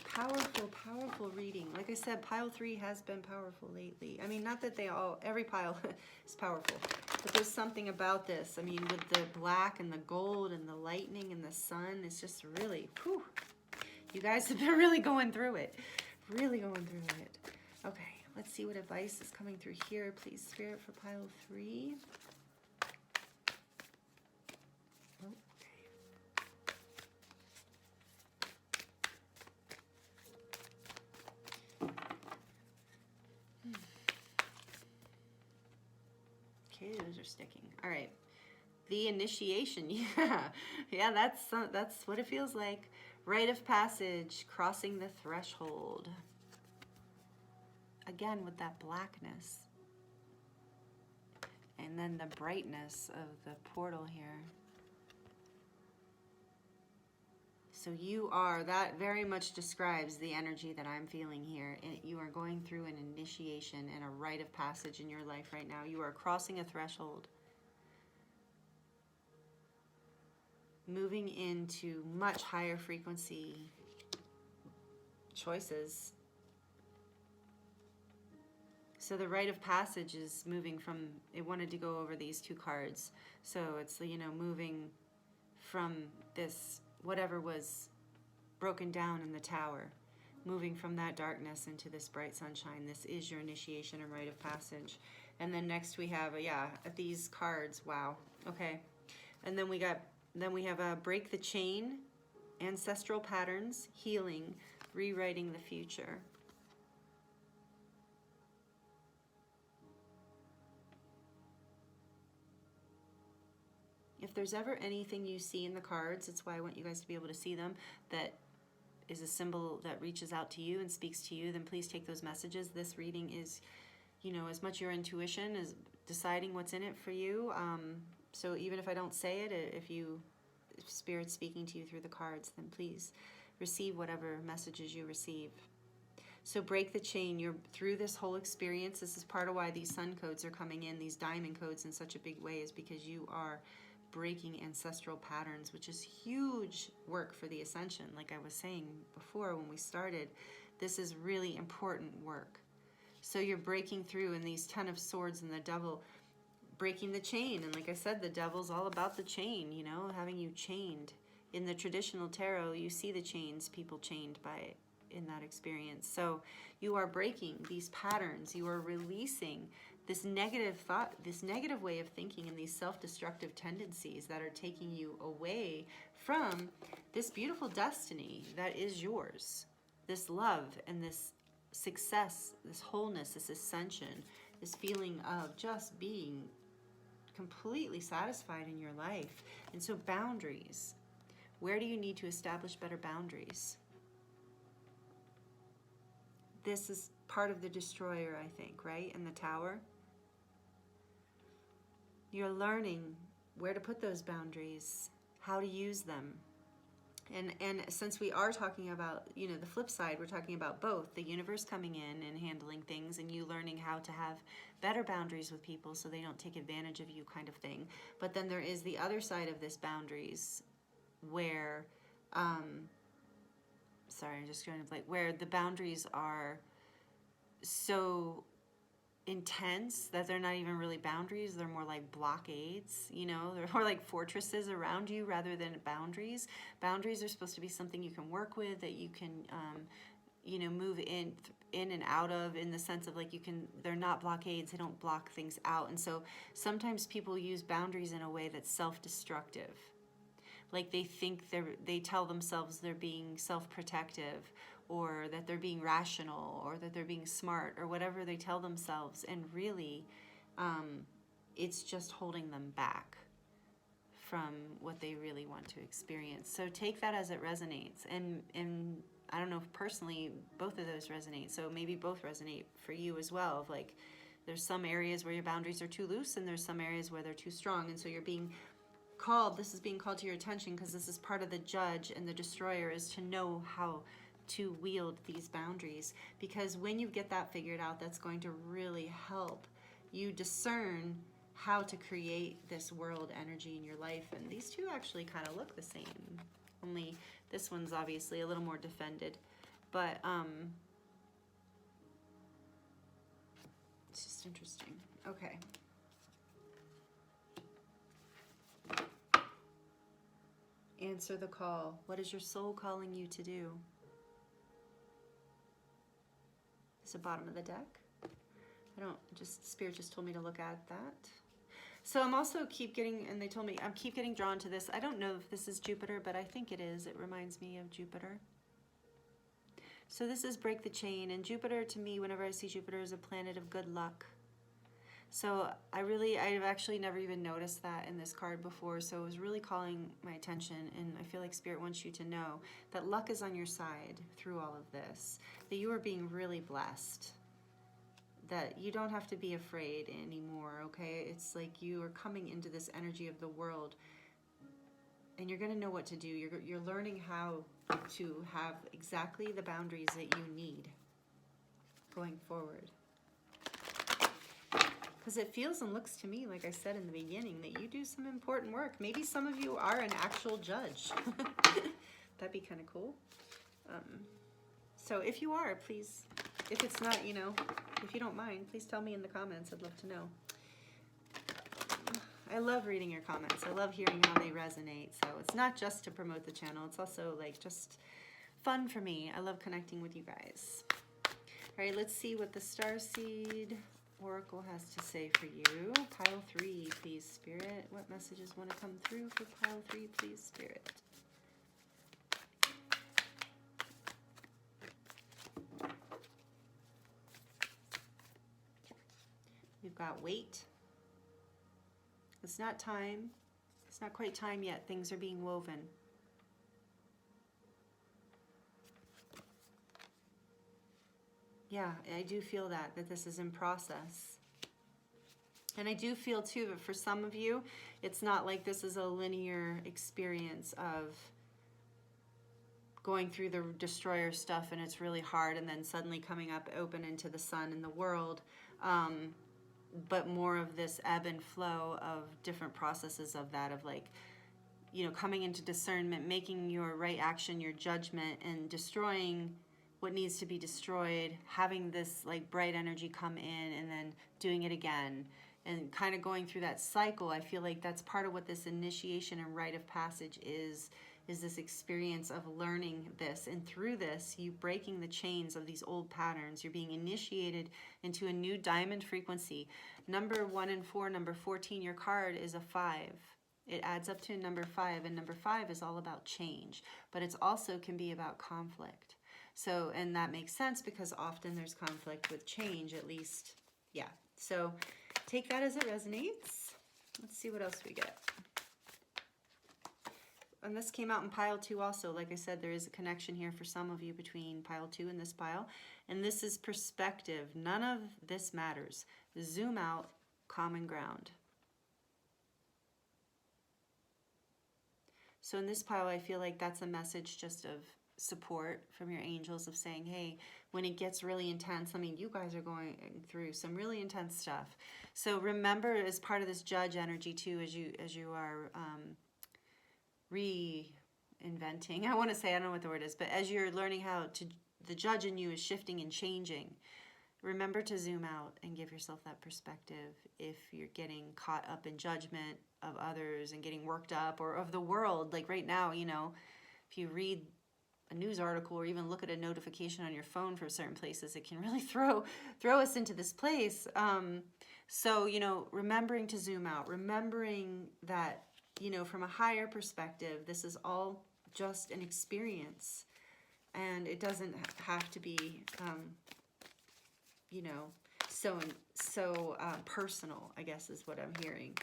Powerful, powerful reading. Like I said, pile 3 has been powerful lately. I mean, not that they all, every pile is powerful, but there's something about this. I mean, with the black and the gold and the lightning and the sun, it's just really, whew. You guys have been really going through it. Really going through it. Okay. Let's see what advice is coming through here. Please, Spirit, for pile 3. Okay, those are sticking. All right. The initiation. Yeah, that's what it feels like. Rite of passage, crossing the threshold. Again, with that blackness. And then the brightness of the portal here. So you are, that very much describes the energy that I'm feeling here. You are going through an initiation and a rite of passage in your life right now. You are crossing a threshold. Moving into much higher frequency choices. So the rite of passage is moving from, it wanted to go over these 2 cards. So it's, you know, moving from this, whatever was broken down in the Tower, moving from that darkness into this bright sunshine. This is your initiation and rite of passage. And then next we have, these cards. Wow. Okay. And then we have break the chain, ancestral patterns, healing, rewriting the future. If there's ever anything you see in the cards, it's why I want you guys to be able to see them, that is a symbol that reaches out to you and speaks to you, then please take those messages. This reading is, you know, as much your intuition as deciding what's in it for you. So even if I don't say it, if Spirit's speaking to you through the cards, then please receive whatever messages you receive. So break the chain. You're through this whole experience. This is part of why these sun codes are coming in, these diamond codes in such a big way, is because you are breaking ancestral patterns, which is huge work for the ascension. Like I was saying before when we started, this is really important work. So you're breaking through, and these 10 of Swords and the Devil, breaking the chain. And like I said, the Devil's all about the chain, you know, having you chained. In the traditional tarot, you see the chains, people chained by in that experience. So you are breaking these patterns. You are releasing this negative thought, this negative way of thinking, and these self-destructive tendencies that are taking you away from this beautiful destiny that is yours. This love and this success, this wholeness, this ascension, this feeling of just being completely satisfied in your life. And so boundaries. Where do you need to establish better boundaries? This is part of the destroyer, I think, right? In the Tower. You're learning where to put those boundaries, how to use them. And since we are talking about, you know, the flip side, we're talking about both the universe coming in and handling things, and you learning how to have better boundaries with people so they don't take advantage of you, kind of thing. But then there is the other side of this boundaries where, sorry, I'm just going to like, where the boundaries are so intense that they're not even really boundaries. They're more like blockades, you know, they're more like fortresses around you rather than boundaries. Boundaries are supposed to be something you can work with, that you can you know, move in and out of, in the sense of like you can, they're not blockades, they don't block things out. And so sometimes people use boundaries in a way that's self-destructive. Like they think they tell themselves they're being self-protective, or that they're being rational, or that they're being smart, or whatever they tell themselves. And really, it's just holding them back from what they really want to experience. So take that as it resonates. And I don't know if personally both of those resonate. So maybe both resonate for you as well. Of like, there's some areas where your boundaries are too loose, and there's some areas where they're too strong. And so you're being called, this is being called to your attention, because this is part of the judge and the destroyer, is to know how to wield these boundaries. Because when you get that figured out, that's going to really help you discern how to create this world energy in your life. And these two actually kind of look the same, only this one's obviously a little more defended. But it's just interesting. Okay. Answer the call. What is your soul calling you to do? It's the bottom of the deck. Spirit just told me to look at that. So I'm also keep getting, and they told me, I'm keep getting drawn to this. I don't know if this is Jupiter, but I think it is. It reminds me of Jupiter. So this is break the chain. And Jupiter, to me, whenever I see Jupiter, is a planet of good luck. So I've actually never even noticed that in this card before. So it was really calling my attention. And I feel like Spirit wants you to know that luck is on your side through all of this. That you are being really blessed. That you don't have to be afraid anymore, okay? It's like you are coming into this energy of the world, and you're going to know what to do. You're learning how to have exactly the boundaries that you need going forward. Because it feels and looks to me, like I said in the beginning, that you do some important work. Maybe some of you are an actual judge. That'd be kind of cool. So if you are, please, if it's not, you know, if you don't mind, please tell me in the comments. I'd love to know. I love reading your comments. I love hearing how they resonate. So it's not just to promote the channel. It's also like just fun for me. I love connecting with you guys. All right, let's see what the Starseed Oracle has to say for you. Pile 3, please, Spirit. What messages want to come through for pile 3, please, Spirit? We've got wait. It's not time. It's not quite time yet. Things are being woven. Yeah, I do feel that this is in process. And I do feel too that for some of you, it's not like this is a linear experience of going through the destroyer stuff and it's really hard and then suddenly coming up open into the sun and the world. But more of this ebb and flow of different processes of that, of like, you know, coming into discernment, making your right action, your judgment, and destroying what needs to be destroyed, having this like bright energy come in and then doing it again, and kind of going through that cycle. I feel like that's part of what this initiation and rite of passage is this experience of learning this, and through this you breaking the chains of these old patterns. You're being initiated into a new diamond frequency. Number 1 and 4, number 14, your card is a 5. It adds up to number 5, and number 5 is all about change, but it's also can be about conflict. So, and that makes sense because often there's conflict with change, at least, yeah. So take that as it resonates. Let's see what else we get. And this came out in pile 2 also. Like I said, there is a connection here for some of you between pile 2 and this pile. And this is perspective. None of this matters. Zoom out, common ground. So in this pile, I feel like that's a message just of support from your angels of saying, hey, when it gets really intense, I mean, you guys are going through some really intense stuff. So remember, as part of this judge energy too, as you are reinventing, I want to say, I don't know what the word is, but as you're learning how to, the judge in you is shifting and changing. Remember to zoom out and give yourself that perspective if you're getting caught up in judgment of others and getting worked up, or of the world. Like right now, you know, if you read a news article or even look at a notification on your phone for certain places, it can really throw us into this place. So, you know, remembering to zoom out, remembering that, you know, from a higher perspective, this is all just an experience, and it doesn't have to be, you know, so personal, I guess is what I'm hearing.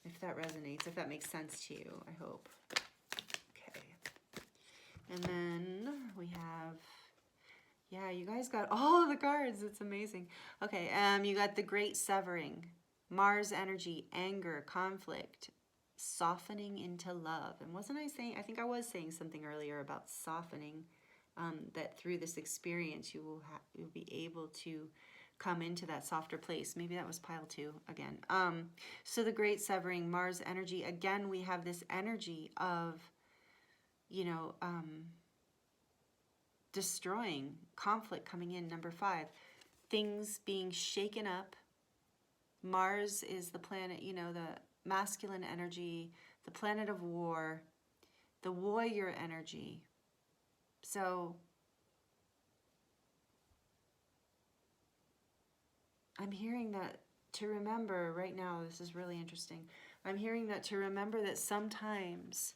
If that resonates, if that makes sense to you, I hope. Okay. And then we have, yeah, you guys got all of the cards. It's amazing. Okay, you got the Great Severing, Mars energy, anger, conflict, softening into love. And wasn't I saying, I think I was saying something earlier about softening, that through this experience you'll be able to come into that softer place. Maybe that was pile 2 again. So the Great Severing, Mars energy. Again, we have this energy of, you know, destroying, conflict coming in. Number 5, things being shaken up. Mars is the planet, you know, the masculine energy, the planet of war, the warrior energy. So I'm hearing that to remember right now, this is really interesting. I'm hearing that to remember that sometimes,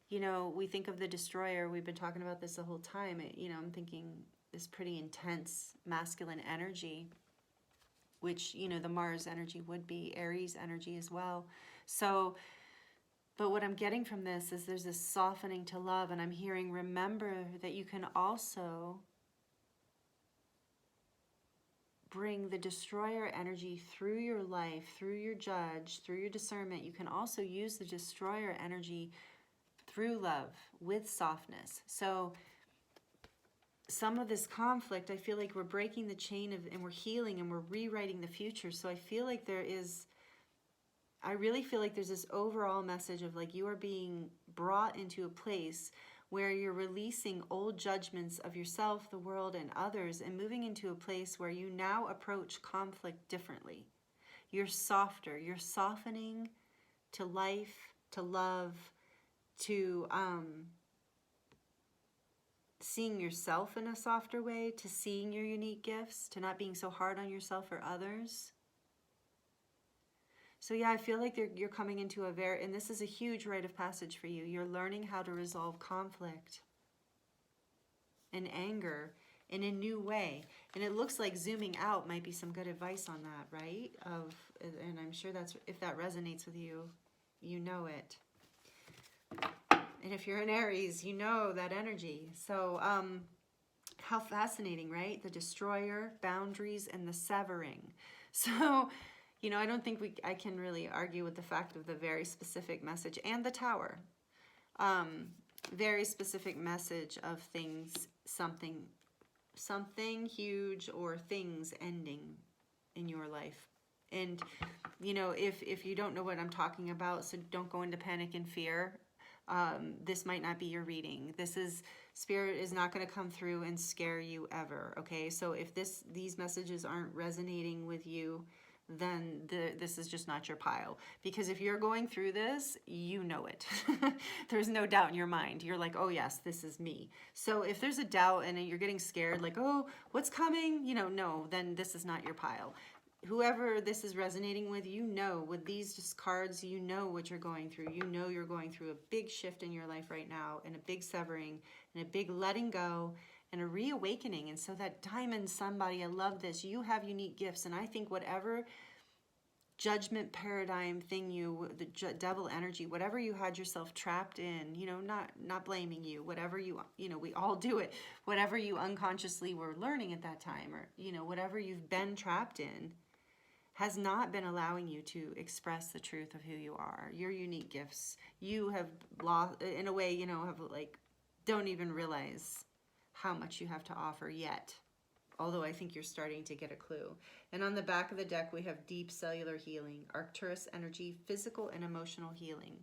you know, we think of the destroyer, we've been talking about this the whole time, you know, I'm thinking this pretty intense masculine energy, which, you know, the Mars energy would be Aries energy as well. So, but what I'm getting from this is there's this softening to love, and I'm hearing, remember that you can also bring the destroyer energy through your life, through your judge, through your discernment. You can also use the destroyer energy through love with softness. So some of this conflict, I feel like we're breaking the chain of, and we're healing and we're rewriting the future. So I feel like there is, I really feel like there's this overall message of like you are being brought into a place where you're releasing old judgments of yourself, the world, and others, and moving into a place where you now approach conflict differently. You're softer. You're softening to life, to love, to seeing yourself in a softer way, to seeing your unique gifts, to not being so hard on yourself or others. So yeah, I feel like you're coming into a very, and this is a huge rite of passage for you. You're learning how to resolve conflict and anger in a new way. And it looks like zooming out might be some good advice on that, right? And I'm sure that's, if that resonates with you, you know it. And if you're an Aries, you know that energy. So how fascinating, right? The destroyer, boundaries, and the severing. So, you know, I don't think I can really argue with the fact of the very specific message, and the Tower. Very specific message of things, something huge, or things ending in your life. And, you know, if you don't know what I'm talking about, so don't go into panic and fear. This might not be your reading. Spirit is not going to come through and scare you ever, okay? So if these messages aren't resonating with you, then this is just not your pile. Because if you're going through this, you know it. There's no doubt in your mind. You're like, oh yes, this is me. So if there's a doubt and you're getting scared, like, oh, what's coming? You know, no, then this is not your pile. Whoever this is resonating with, you know, with these just cards, you know what you're going through. You know you're going through a big shift in your life right now, and a big severing, and a big letting go, and a reawakening. And so that diamond somebody, I love this. You have unique gifts, and I think whatever judgment paradigm thing the devil energy, whatever you had yourself trapped in, you know, not blaming you, whatever you know, we all do it, whatever you unconsciously were learning at that time, or, you know, whatever you've been trapped in, has not been allowing you to express the truth of who you are, your unique gifts. You have lost, in a way, you know, have like, don't even realize how much you have to offer yet. Although I think you're starting to get a clue. And on the back of the deck, we have deep cellular healing, Arcturus energy, physical and emotional healing.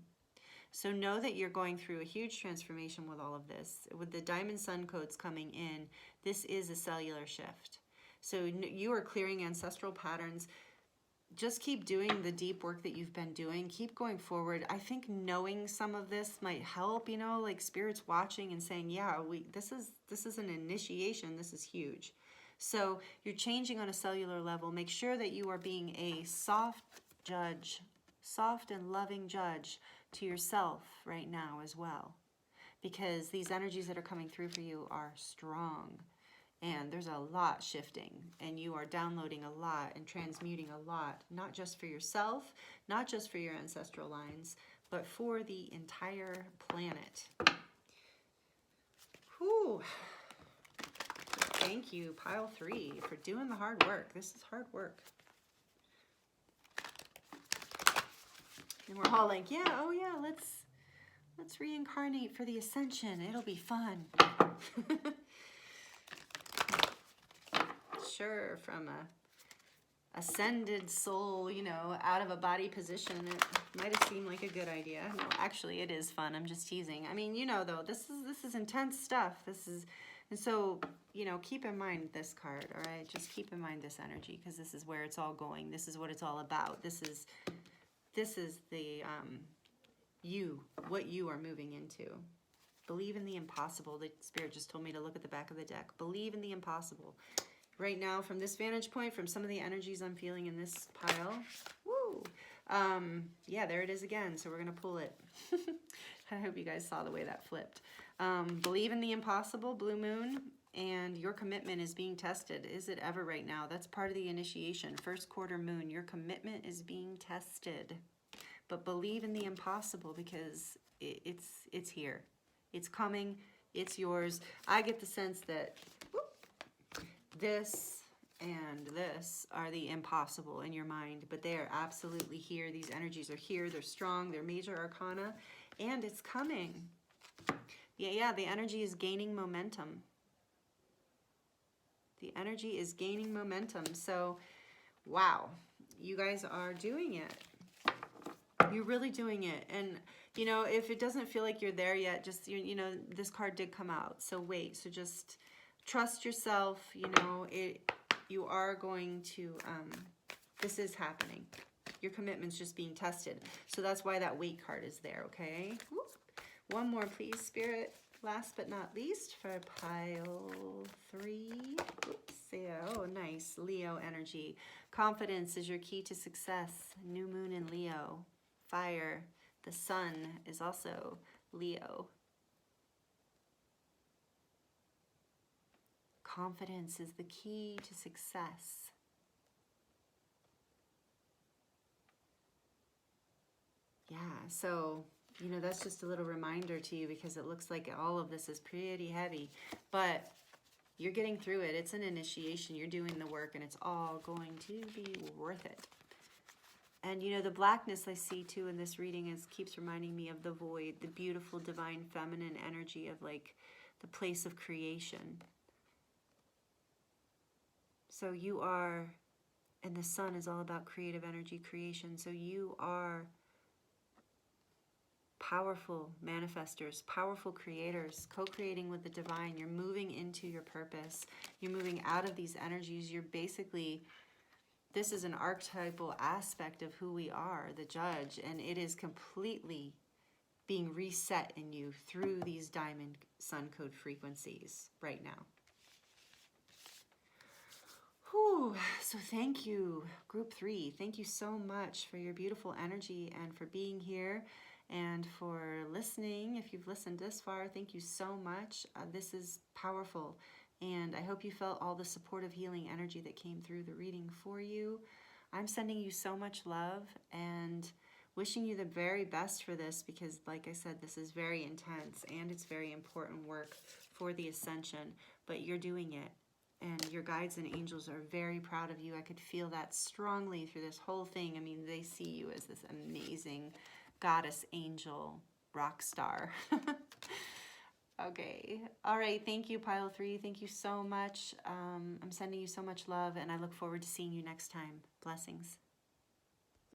So know that you're going through a huge transformation with all of this. With the Diamond Sun codes coming in, this is a cellular shift. So you are clearing ancestral patterns. Just keep doing the deep work that you've been doing. Keep going forward. I think knowing some of this might help, you know, like Spirit's watching and saying, yeah, this is an initiation. This is huge. So you're changing on a cellular level. Make sure that you are being a soft judge, soft and loving judge to yourself right now as well. Because these energies that are coming through for you are strong. And there's a lot shifting. And you are downloading a lot and transmuting a lot. Not just for yourself, not just for your ancestral lines, but for the entire planet. Whew. Thank you, pile 3, for doing the hard work. This is hard work. And we're all like, yeah, oh yeah, let's reincarnate for the ascension. It'll be fun. Sure, from a ascended soul, you know, out of a body position, it might have seemed like a good idea. No, actually, it is fun. I'm just teasing. I mean, you know, though, this is intense stuff. And so, you know, keep in mind this card, all right? Just keep in mind this energy, because this is where it's all going. This is what it's all about. This is the what you are moving into. Believe in the impossible. The Spirit just told me to look at the back of the deck. Believe in the impossible. Right now, from this vantage point, from some of the energies I'm feeling in this pile, woo! Yeah, there it is again. So we're gonna pull it. I hope you guys saw the way that flipped. Believe in the impossible, Blue Moon, and your commitment is being tested. Is it ever right now? That's part of the initiation. First quarter moon, your commitment is being tested. But believe in the impossible, because it's here. It's coming. It's yours. I get the sense that this and this are the impossible in your mind, but they are absolutely here. These energies are here. They're strong. They're major arcana, and it's coming. Yeah, the energy is gaining momentum. The energy is gaining momentum. So, wow, you guys are doing it. You're really doing it. And, you know, if it doesn't feel like you're there yet, just, you know, this card did come out. So wait. So just trust yourself. You know, you are going to, this is happening. Your commitment's just being tested. So that's why that wait card is there, okay? Whoop. One more, please, Spirit. Last but not least, for pile 3. Oops, yeah, oh, nice. Leo energy. Confidence is your key to success. New moon in Leo. Fire. The sun is also Leo. Confidence is the key to success. Yeah, so, you know, that's just a little reminder to you, because it looks like all of this is pretty heavy, but you're getting through it. It's an initiation. You're doing the work, and it's all going to be worth it. And, you know, the blackness I see, too, in this reading keeps reminding me of the void, the beautiful, divine, feminine energy of, like, the place of creation. So you are, and the sun is all about creative energy creation, so you are powerful manifestors, powerful creators, co-creating with the divine. You're moving into your purpose. You're moving out of these energies. You're basically, this is an archetypal aspect of who we are, the judge, and it is completely being reset in you through these diamond sun code frequencies right now. Whew. So thank you, Group 3. Thank you so much for your beautiful energy and for being here and for listening. If you've listened this far, thank you so much. This is powerful, and I hope you felt all the supportive healing energy that came through the reading for you. I'm sending you so much love and wishing you the very best for this, because like I said, this is very intense and it's very important work for the ascension, but you're doing it. And your guides and angels are very proud of you. I could feel that strongly through this whole thing. I mean, they see you as this amazing goddess angel rock star. Okay. All right. Thank you, Pile 3. Thank you so much. I'm sending you so much love, and I look forward to seeing you next time. Blessings.